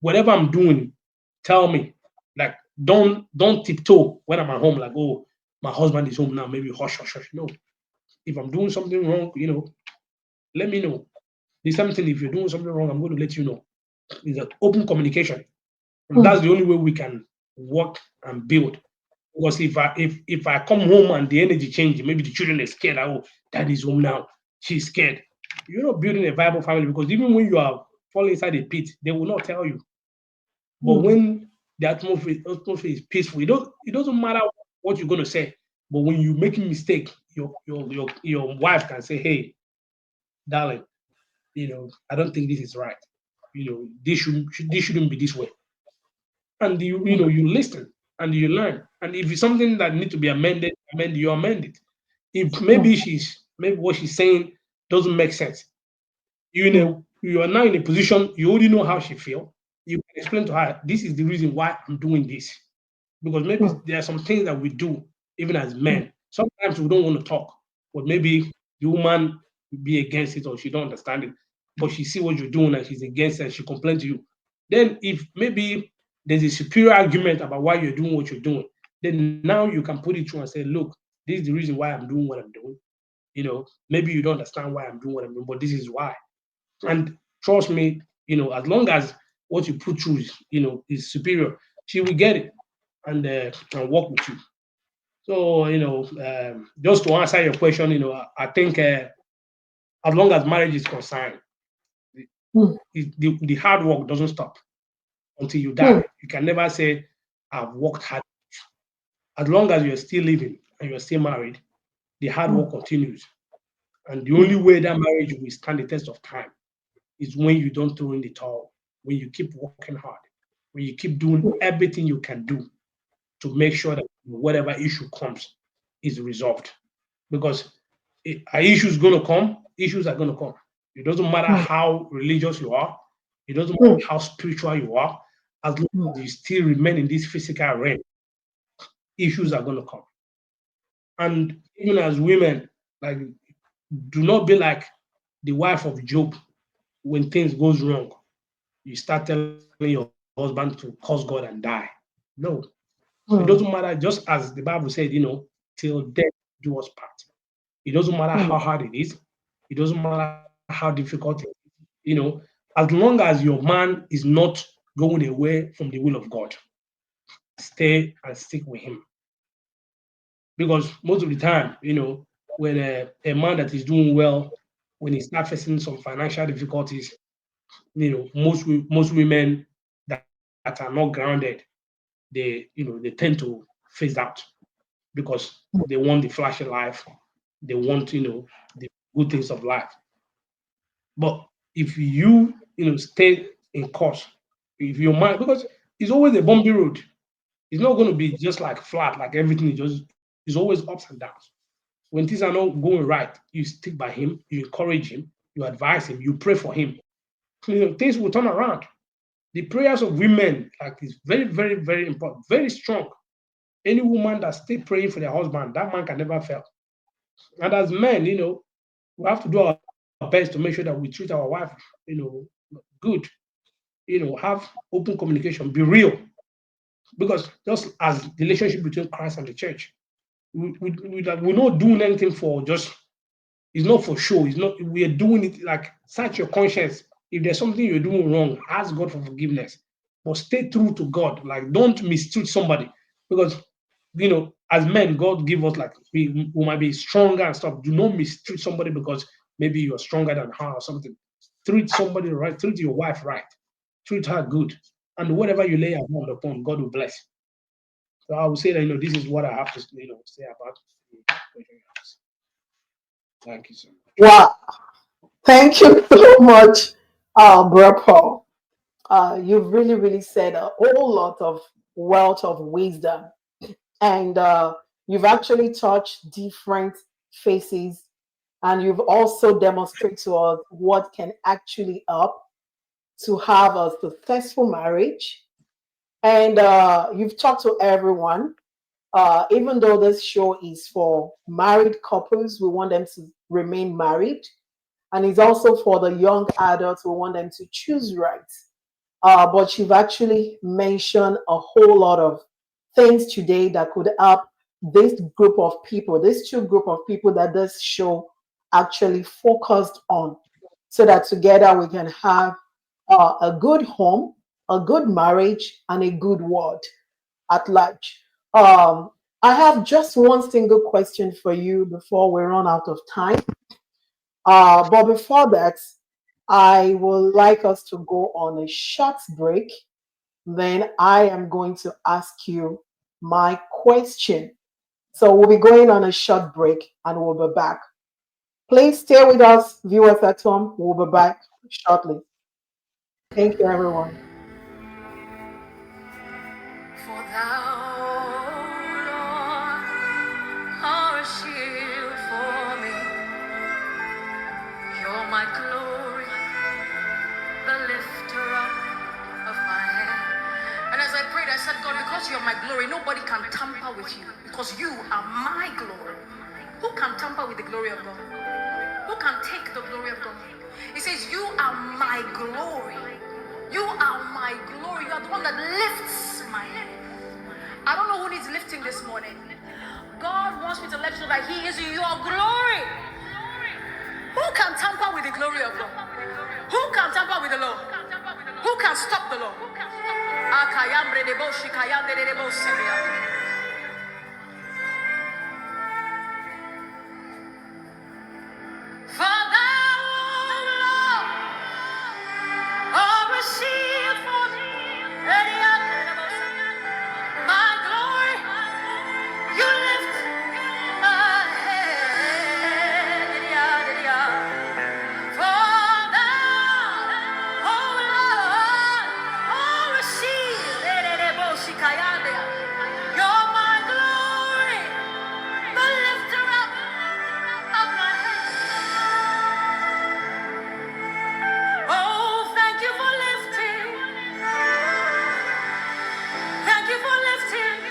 whatever I'm doing, tell me. Like, don't tiptoe when I'm at home, like, oh, my husband is home now, maybe hush, hush, hush. No. If I'm doing something wrong, let me know. The same thing, if you're doing something wrong, I'm going to let you know. It's an open communication. And that's mm, the only way we can work and build. Because if I come home and the energy changes, maybe the children are scared. Oh, daddy's home now. She's scared. You're not building a viable family because even when you are falling inside a pit, they will not tell you. But mm, when the atmosphere is peaceful, it doesn't matter what you're gonna say. But when you make a mistake, your wife can say, "Hey, darling, I don't think this is right. This shouldn't be this way." And you listen and you learn. And if it's something that needs to be amended, you amend it. If mm, maybe what she's saying doesn't make sense, mm, you are now in a position you already know how she feel. You can explain to her, this is the reason why I'm doing this. Because maybe mm, there are some things that we do, even as mm, men. Sometimes we don't want to talk, but maybe the woman will be against it or she don't understand it. But she see what you're doing and she's against it and she complain to you. Then if maybe there's a superior argument about why you're doing what you're doing, then now you can put it through and say, look, this is the reason why I'm doing what I'm doing. Maybe you don't understand why I'm doing what I'm doing, but this is why. And trust me, as long as what you put through is superior, she will get it and work with you. So, just to answer your question, I think as long as marriage is concerned, the, mm, the hard work doesn't stop until you mm, die. You can never say, I've worked hard. As long as you're still living and you're still married, the hard mm, work continues. And the only mm, way that marriage will stand the test of time is when you don't throw in the towel, when you keep working hard, when you keep doing everything you can do to make sure that whatever issue comes is resolved. Because are issues going to come? Issues are going to come. It doesn't matter mm, how religious you are, it doesn't mm, matter how spiritual you are, as long mm, as you still remain in this physical realm, issues are going to come. And even as women, like, do not be like the wife of Job when things goes wrong. You start telling your husband to curse God and die. No, it doesn't matter. mm, Just as the Bible said, till death do us part. It doesn't matter how mm, hard it is. It doesn't matter how difficult it is. As long as your man is not going away from the will of God, stay and stick with him. Because most of the time, when a man that is doing well, when he starts facing some financial difficulties, most women that are not grounded, they tend to phase out because they want the flashy life, they want the good things of life. But if you stay in course, if your mind, because it's always a bumpy road, it's not going to be just like flat, like everything is just, it's always ups and downs. When things are not going right, you stick by him, you encourage him, you advise him, you pray for him. Things will turn around. The prayers of women like is very, very, very important, very strong. Any woman that stay praying for their husband, that man can never fail. And as men, we have to do our best to make sure that we treat our wife, you know, good. Have open communication, be real. Because just as the relationship between Christ and the church, we're not doing anything for just, it's not for show. It's not, we are doing it like, search your conscience. If there's something you're doing wrong, ask God for forgiveness. But stay true to God. Like, don't mistreat somebody. Because, as men, God give us, like, we might be stronger and stuff. Do not mistreat somebody because maybe you're stronger than her or something. Treat somebody right. Treat your wife right. Treat her good. And whatever you lay your hand upon, God will bless. So I would say that, this is what I have to, say about the question you asked. Thank you so much. wow. Thank you so much, Bro Paul. You've really, really said a whole lot of wealth of wisdom. And you've actually touched different faces. And you've also demonstrated to us what can actually help to have a successful marriage. And you've talked to everyone. Even though this show is for married couples, we want them to remain married. And it's also for the young adults, we want them to choose right. But you've actually mentioned a whole lot of things today that could help this group of people, this two group of people that this show actually focused on, so that together we can have a good home, a good marriage, and a good world at large. Um, I have just one single question for you before we run out of time. But before that, I would like us to go on a short break. Then I am going to ask you my question. So we'll be going on a short break and we'll be back. Please stay with us, viewers at home. We'll be back shortly. Thank you, everyone. For thou, Lord, art a shield for me. You're my glory, the lifter up of my head. And as I prayed, I said, God, because you're my glory, nobody can tamper with you, because you are my glory. Who can tamper with the glory of God? Who can take the glory of God? He says, you are my glory. You are my glory. You are the one that lifts my head. I don't know who needs lifting this morning. God wants me to let you know that He is your glory. Who can tamper with the glory of God? Who can tamper with the Lord? Who can stop the Lord? For thou, Lord, art a shield for me. My glory, you lift my head. For thou, oh Lord, art a shield. You're my glory, the lifter up of my head. Oh, thank you for lifting. Thank you for lifting.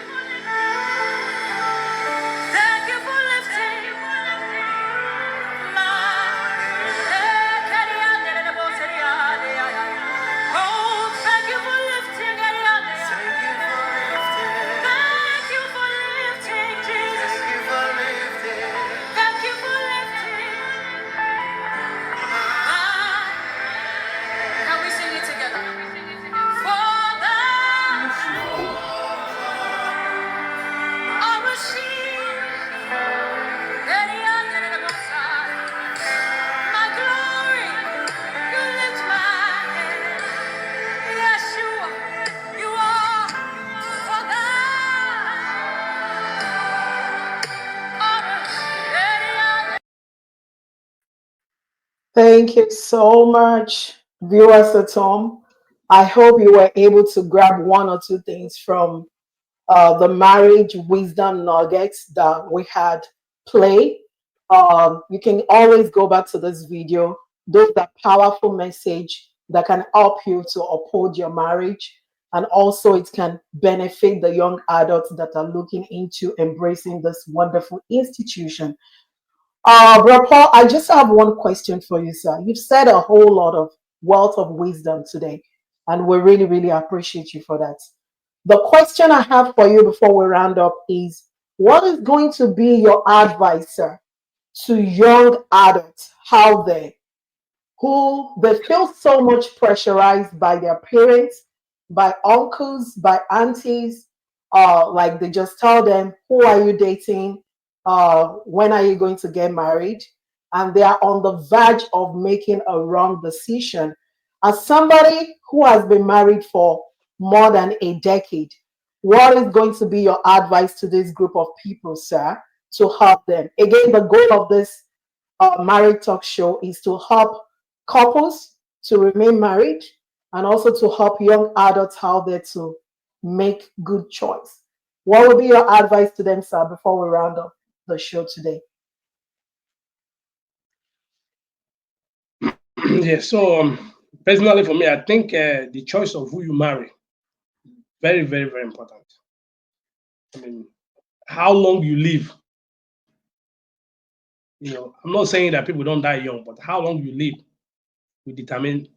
Thank you for lifting my head. Oh, thank you for lifting. Thank you for lifting, Jesus. Thank you for lifting my. Can we sing it together? For thou art a shield, my glory, you lift my head. Yes, you are. For thou art a shield. Thank you so much, viewers at home. I hope you were able to grab one or two things from the marriage wisdom nuggets that we had play. You can always go back to this video. Those are powerful message that can help you to uphold your marriage. And also it can benefit the young adults that are looking into embracing this wonderful institution. Bro Paul, I just have one question for you, sir. You've said a whole lot of wealth of wisdom today, and we really, really appreciate you for that. The question I have for you before we round up is, what is going to be your advice, sir, to young adults out there who they feel so much pressurized by their parents, by uncles, by aunties, like they just tell them, who are you dating? When are you going to get married? And they are on the verge of making a wrong decision. As somebody who has been married for more than a decade, what is going to be your advice to this group of people, sir, to help them? Again, the goal of this married talk show is to help couples to remain married and also to help young adults out there to make good choice. What would be your advice to them, sir, before we round up the show today? Yeah, so Personally, for me, I think the choice of who you marry very, very, very important. I mean, how long you live. I'm not saying that people don't die young, but how long you live will be determined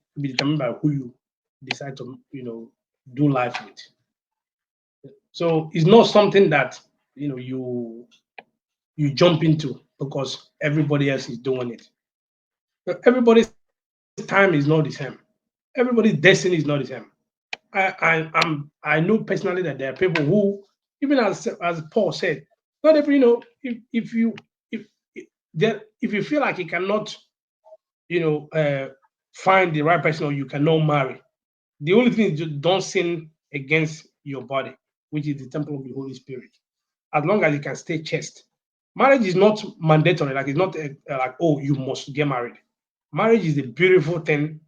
by who you decide to do life with. So it's not something that you jump into because everybody else is doing it. But everybody's time is not the same. Everybody's destiny is not the same. I know personally that there are people who, even as Paul said, not every if if you feel like you cannot you know uh, find the right person or you cannot marry, the only thing is just don't sin against your body, which is the temple of the Holy Spirit. As long as you can stay chaste, marriage is not mandatory. Like it's not like, oh, you must get married. Marriage is a beautiful thing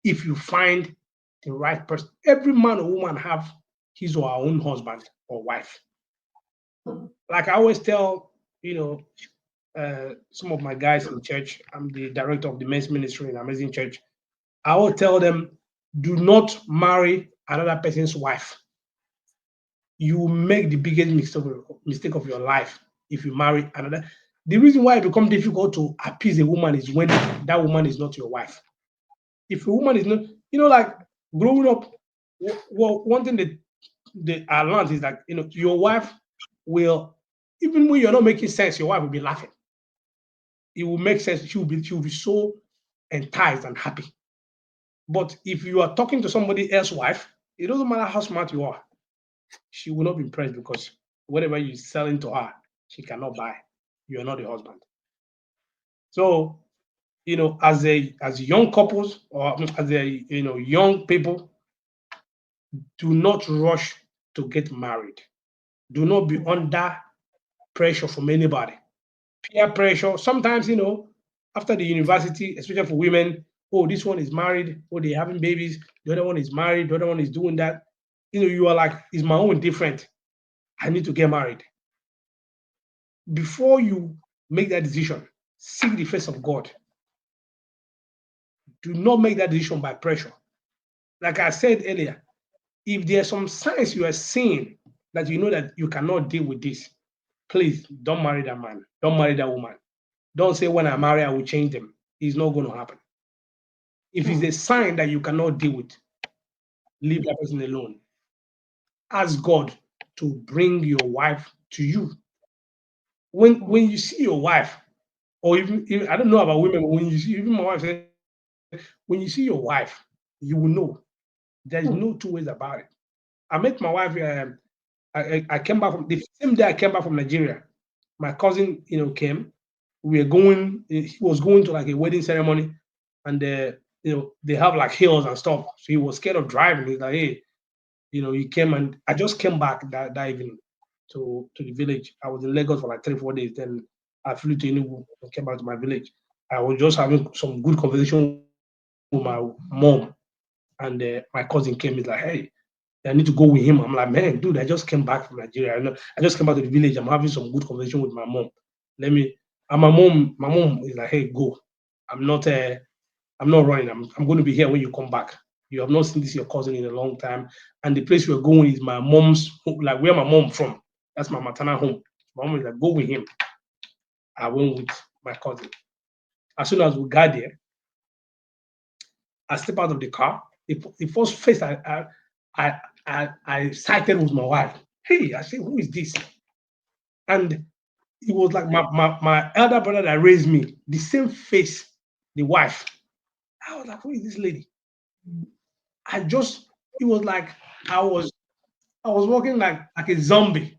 if you find the right person. Every man or woman have his or her own husband or wife. Like I always tell, you know, some of my guys in church. I'm the director of the men's ministry in Amazing Church. I will tell them, do not marry another person's wife. You will make the biggest mistake of your life if you marry another. The reason why it becomes difficult to appease a woman is when that woman is not your wife. If a woman is not, like growing up, well, one thing that I learned is that your wife will, even when you're not making sense, your wife will be laughing. It will make sense. She will be so enticed and happy. But if you are talking to somebody else's wife, it doesn't matter how smart you are, she will not be impressed because whatever you're selling to her, she cannot buy. You are not the husband. So, as young couples or as a young people, do not rush to get married. Do not be under pressure from anybody. Peer pressure. Sometimes, after the university, especially for women, oh, this one is married, oh, they're having babies, the other one is married, the other one is doing that. You are like, is my own different? I need to get married. Before you make that decision, seek the face of God. Do not make that decision by pressure. Like I said earlier, if there are some signs you are seeing that you know that you cannot deal with this, please don't marry that man. Don't marry that woman. Don't say when I marry, I will change them. It's not going to happen. If it's a sign that you cannot deal with, leave that person alone. Ask God to bring your wife to you. When you see your wife, or even I don't know about women, but when you see even my wife said, when you see your wife, you will know. There is no two ways about it. I met my wife. I came back from the same day I came back from Nigeria. My cousin, came. We were going. He was going to like a wedding ceremony, and they have like hills and stuff. So he was scared of driving. He's like, hey, he came and I just came back that evening to the village. I was in Lagos for like 3 4 days. Then I flew to Enugu and came back to my village. I was just having some good conversation with my mom, and my cousin came. He's like, hey, I need to go with him. I'm like, man, dude, I just came back from Nigeria. I just came back to the village. I'm having some good conversation with my mom. Let me. And my mom is like, hey, go. I'm not. I'm not running. I'm going to be here when you come back. You have not seen this your cousin in a long time, and the place we're going is my mom's, like where my mom from. That's my maternal home. My mom is like, go with him. I went with my cousin. As soon as we got there, I stepped out of the car. The first face I I sighted was my wife. Hey, I said, who is this? And it was like my elder brother that raised me, the same face, the wife. I was like, who is this lady? I just, it was like I was I was walking like a zombie.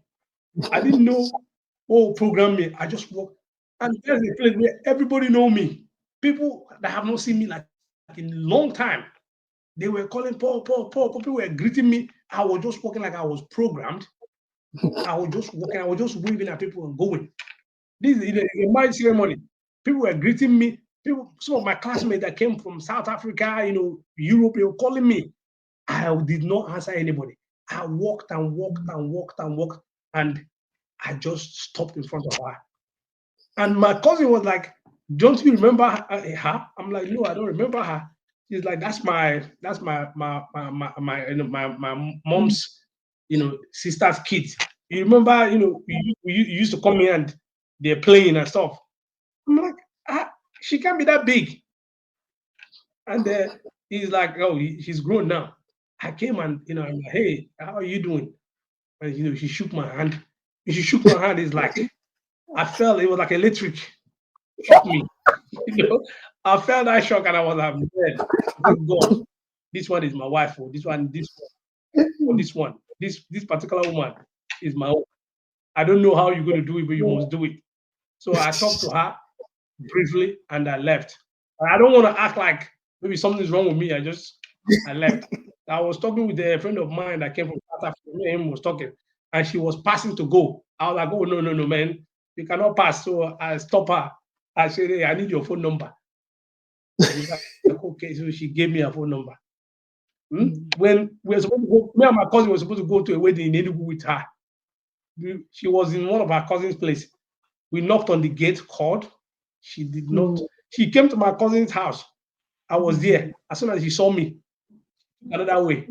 I didn't know what program me. I just walked. And there's a place where everybody know me. People that have not seen me like in a long time, they were calling Paul, Paul, Paul. People were greeting me. I was just walking like I was programmed. I was just walking. I was just waving at people and going. This is a marriage ceremony. People were greeting me. People, some of my classmates that came from South Africa, Europe, they were calling me. I did not answer anybody. I walked and walked and walked and walked, and I just stopped in front of her. And my cousin was like, "Don't you remember her?" I'm like, "No, I don't remember her." She's like, that's my mom's, sister's kids. You remember, you used to come here and they're playing and stuff. I'm like, ah, she can't be that big. And he's like, oh, she's grown now. I came and I'm like, hey, how are you doing? And she shook my hand. When she shook my hand, it's like I felt it was like electric shook me. I felt that shock and I was like, man, I said, God, this one is my wife, or this one, this particular woman is my own. I don't know how you're going to do it, but you must do it. So I talked to her briefly and I left. I don't want to act like maybe something's wrong with me. I left. I was talking with a friend of mine that came from South Africa. Me and him was talking, and she was passing to go. I was like, oh no, no, no, man, you cannot pass. So I stopped her. I said, hey, I need your phone number. She's like, okay, so she gave me her phone number. When we were supposed to go, me and my cousin were supposed to go to a wedding in Enugu with her. She was in one of her cousin's place. We knocked on the gate, called. She did not. She came to my cousin's house. I was there. As soon as she saw me, another way.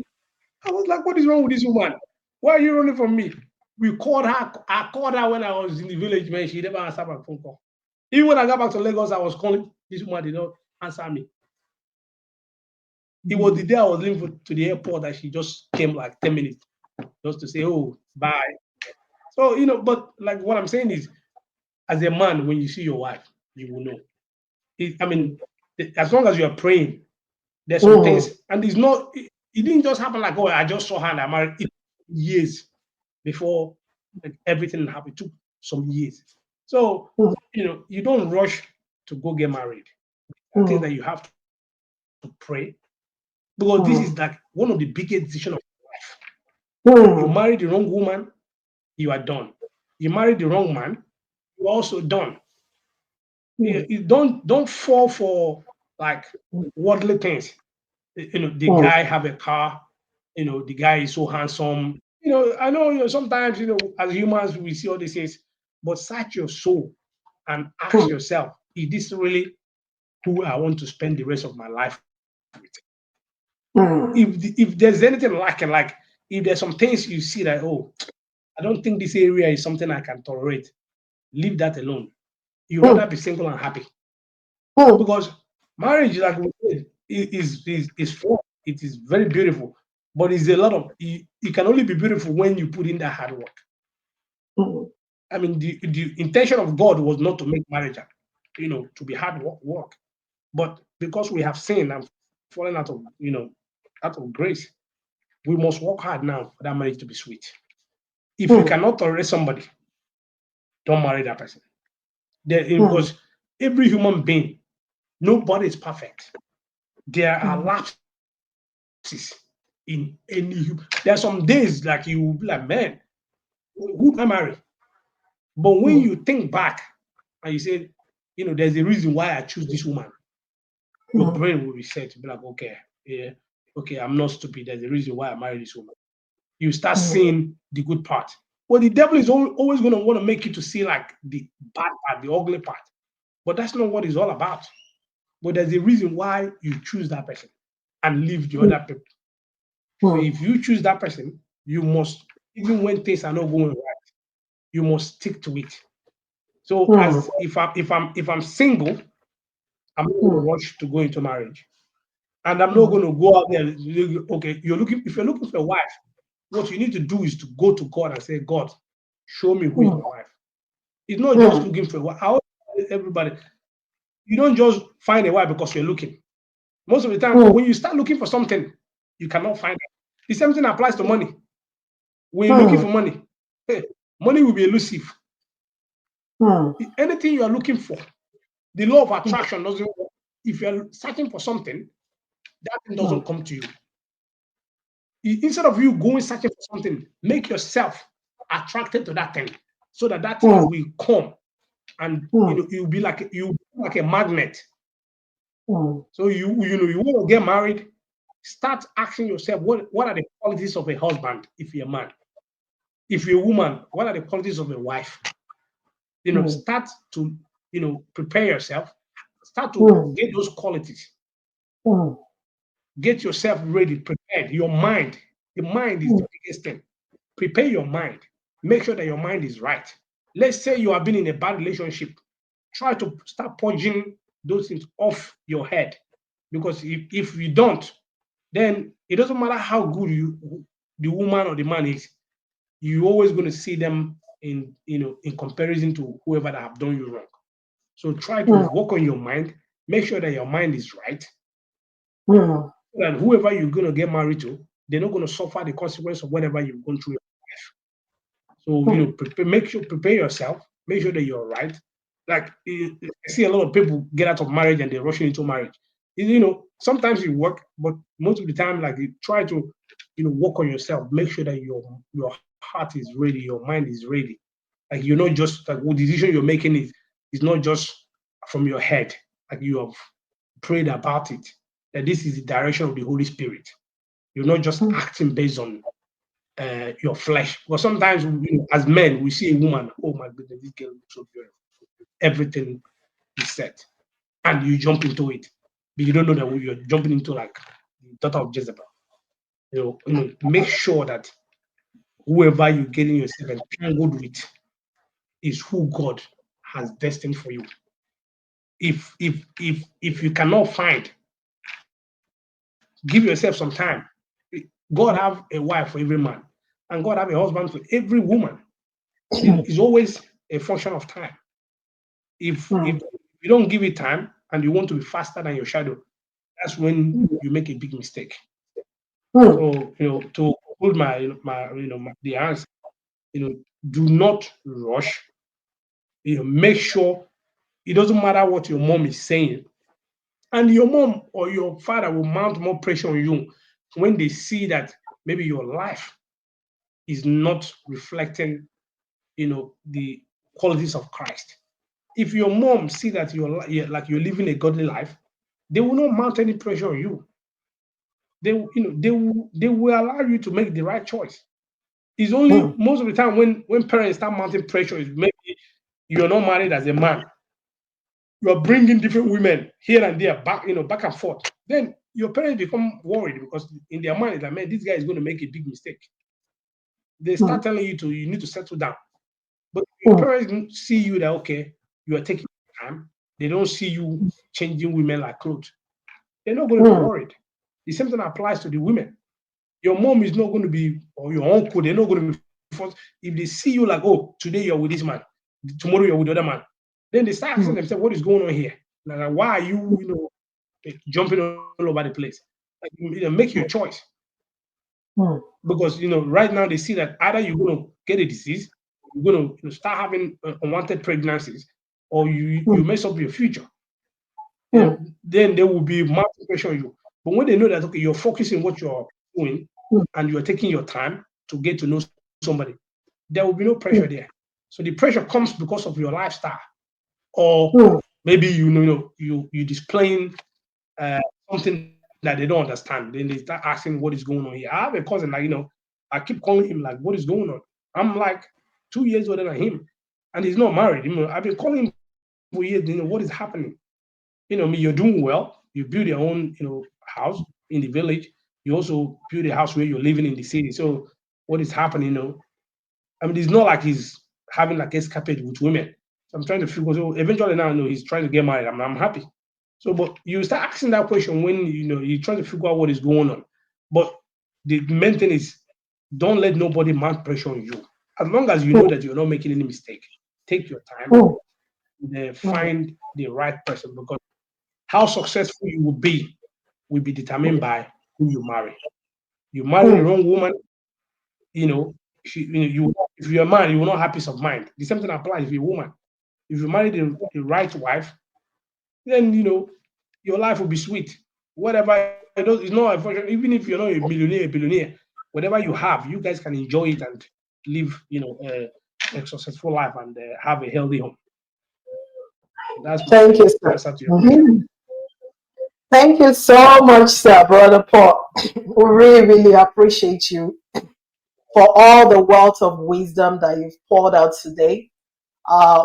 I was like, what is wrong with this woman? Why are you running from me? We called her. I called her when I was in the village, man. She never answered my phone call. Even when I got back to Lagos, I was calling. This woman did not answer me. It was the day I was leaving to the airport that she just came like 10 minutes just to say, oh, bye. So, but like what I'm saying is, as a man, when you see your wife, you will know. I mean, as long as you are praying, there's some things, and it's not, it didn't just happen like, oh, I just saw her and I married. It took years before everything happened. It took some years. So, you don't rush to go get married. I think that you have to pray, because this is like one of the biggest decisions of life. You marry the wrong woman, you are done. You marry the wrong man, you're also done. You don't fall for like worldly things. The guy have a car, the guy is so handsome. I know, sometimes, as humans we see all these things, but search your soul and ask yourself, is this really who I want to spend the rest of my life with? If there's anything lacking, like if there's some things you see that, oh, I don't think this area is something I can tolerate, leave that alone. You'd rather be single and happy. Because marriage, like we said, is fun. It is very beautiful, but it's a lot of. It can only be beautiful when you put in that hard work. I mean, the intention of God was not to make marriage, to be hard work, but because we have sinned and fallen out of grace, we must work hard now for that marriage to be sweet. If you cannot tolerate somebody, don't marry that person. Because every human being, nobody is perfect. There are lapses in any human. There are some days like you will be like, man, who can I marry? But when you think back and you say, there's a reason why I choose this woman, your brain will be set to be like, okay, yeah, okay, I'm not stupid. There's a reason why I married this woman. You start seeing the good part. Well, the devil is always going to want to make you to see like the bad part, the ugly part. But that's not what it's all about. But there's a reason why you choose that person and leave the other people. So if you choose that person, you must, even when things are not going right, you must stick to it. So as if I'm single, I'm not going to rush to go into marriage. And I'm not going to go out there. Okay, if you're looking for a wife, what you need to do is to go to God and say, God, show me who is my wife. It's not just looking for a wife. I always tell everybody, you don't just find a wife because you're looking. Most of the time, when you start looking for something, you cannot find it. The same thing applies to money. When you're looking for money, money will be elusive. Anything you are looking for, the law of attraction doesn't work. If you're searching for something, that thing doesn't come to you. Instead of you going searching for something, make yourself attracted to that thing, so that thing will come, and you'll be like a magnet. So you want to get married, start asking yourself, what are the qualities of a husband if you're a man? If you're a woman, what are the qualities of a wife? Start to prepare yourself, start to get those qualities. Get yourself ready, prepared. Your mind, the mind is the biggest thing. Prepare your mind. Make sure that your mind is right. Let's say you have been in a bad relationship. Try to start purging those things off your head. Because if you don't, then it doesn't matter how good the woman or the man is, you're always going to see them in comparison to whoever that have done you wrong. So try to mm, work on your mind. Make sure that your mind is right. mm, And whoever you're going to get married to, they're not going to suffer the consequence of whatever you've gone through. So mm, prepare yourself. Make sure that you're right. Like I see a lot of people get out of marriage and they're rushing into marriage. Sometimes you work, but most of the time, like you try to, work on yourself. Make sure that your heart is ready, your mind is ready. Like you're not just like what decision you're making is not just from your head. Like you have prayed about it. That this is the direction of the Holy Spirit. You're not just mm, acting based on your flesh. Because sometimes, as men, we see a woman, oh my goodness, this girl looks so beautiful. Everything is set, and you jump into it, but you don't know that you're jumping into like the daughter of Jezebel. Make sure that whoever you're getting yourself entangled with is who God has destined for you. If you cannot find, give yourself some time. God have a wife for every man, and God have a husband for every woman. It's always a function of time. If mm, you don't give it time and you want to be faster than your shadow, that's when you make a big mistake. mm, So to hold the answer, do not rush. Make sure it doesn't matter what your mom is saying, and your mom or your father will mount more pressure on you when they see that maybe your life is not reflecting, the qualities of Christ. If your mom see that you're living a godly life, they will not mount any pressure on you. They will allow you to make the right choice. It's only mm, most of the time when parents start mounting pressure is maybe you're not married as a man. You are bringing different women here and there, back and forth. Then your parents become worried because in their mind, like, man, this guy is going to make a big mistake. They start mm, telling you need to settle down. But your mm, parents see you that okay, you are taking time. They don't see you changing women like clothes. They're not going to be mm, worried. The same thing applies to the women. Your mom is not going to be, or your uncle, they're not going to be forced. If they see you like, oh, today you're with this man, tomorrow you're with the other man, then they start asking mm, themselves, what is going on here? Like, why are you, jumping all over the place? Like, make your choice. mm, Because, right now they see that either you're going to get a disease, you're going to start having unwanted pregnancies, or you mm, mess up your future. mm, Then there will be more pressure on you. But when they know that okay, you're focusing what you're doing mm, and you're taking your time to get to know somebody, there will be no pressure there. mm, So the pressure comes because of your lifestyle, or mm, maybe you displaying something that they don't understand. Then they start asking what is going on here. I have a cousin like I keep calling him like, what is going on? I'm like 2 years older than him, and he's not married. I've been calling him for years. What is happening? You're doing well. You build your own, house in the village. You also build a house where you're living in the city. So what is happening? It's not like he's having like escapade with women. So I'm trying to figure. So eventually now, he's trying to get married. I'm happy. So, but you start asking that question when you try to figure out what is going on. But the main thing is, don't let nobody mount pressure on you. As long as you know that you're not making any mistake, take your time mm, and then mm, find the right person because how successful you will be determined by who you marry. You marry the mm, wrong woman, you know, if you're a man, you will not have peace of mind. The same thing applies if you're a woman. If you marry the right wife, then your life will be sweet. Whatever it is, it's not unfortunate. Even if you're not a billionaire, whatever you have, you guys can enjoy it and live, a successful life and have a healthy home. That's my Thank you, sir. answer to your question. Mhm. Thank you so much, sir, Brother Paul. We really, really appreciate you for all the wealth of wisdom that you've poured out today.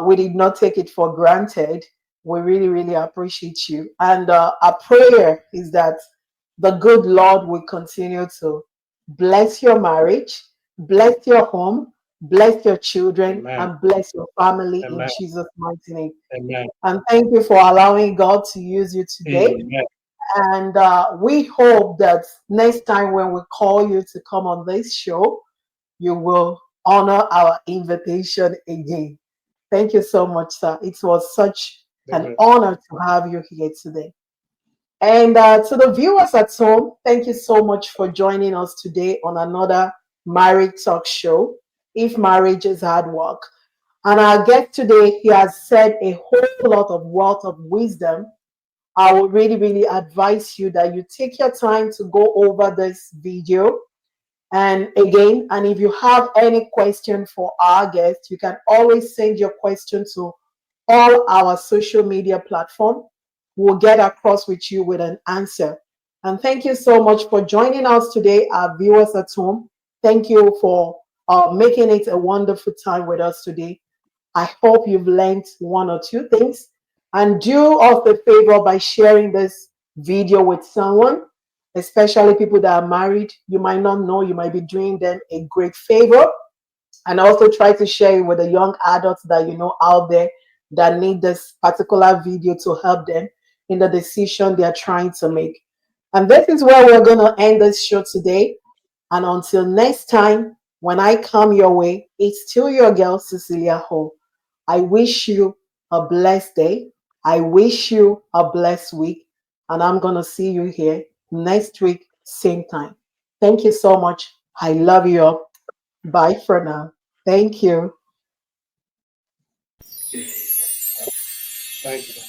We did not take it for granted. We really, really appreciate you. And our prayer is that the good Lord will continue to bless your marriage, bless your home, bless your children, Amen. and bless your family in Amen. Jesus' mighty name. Amen. And thank you for allowing God to use you today. Amen. And we hope that next time when we call you to come on this show, you will honor our invitation again. Thank you so much, sir. It was such an Amen. honor to have you here today. And to the viewers at home, thank you so much for joining us today on another marriage talk show. If marriage is hard work. And our guest today, he has said a whole lot of wealth of wisdom. I would really, really advise you that you take your time to go over this video. And again, and if you have any question for our guest, you can always send your question to all our social media platform. We'll get across with you with an answer. And thank you so much for joining us today, our viewers at home. Thank you for making it a wonderful time with us today. I hope you've learned one or two things. And do us the favor by sharing this video with someone, especially people that are married. You might not know, you might be doing them a great favor. And also try to share it with the young adults that you know out there that need this particular video to help them in the decision they are trying to make. And this is where we're going to end this show today. And until next time, when I come your way, it's still your girl, Cecelia Ho. I wish you a blessed day. I wish you a blessed week. And I'm going to see you here next week, same time. Thank you so much. I love you all. Bye for now. Thank you. Thank you.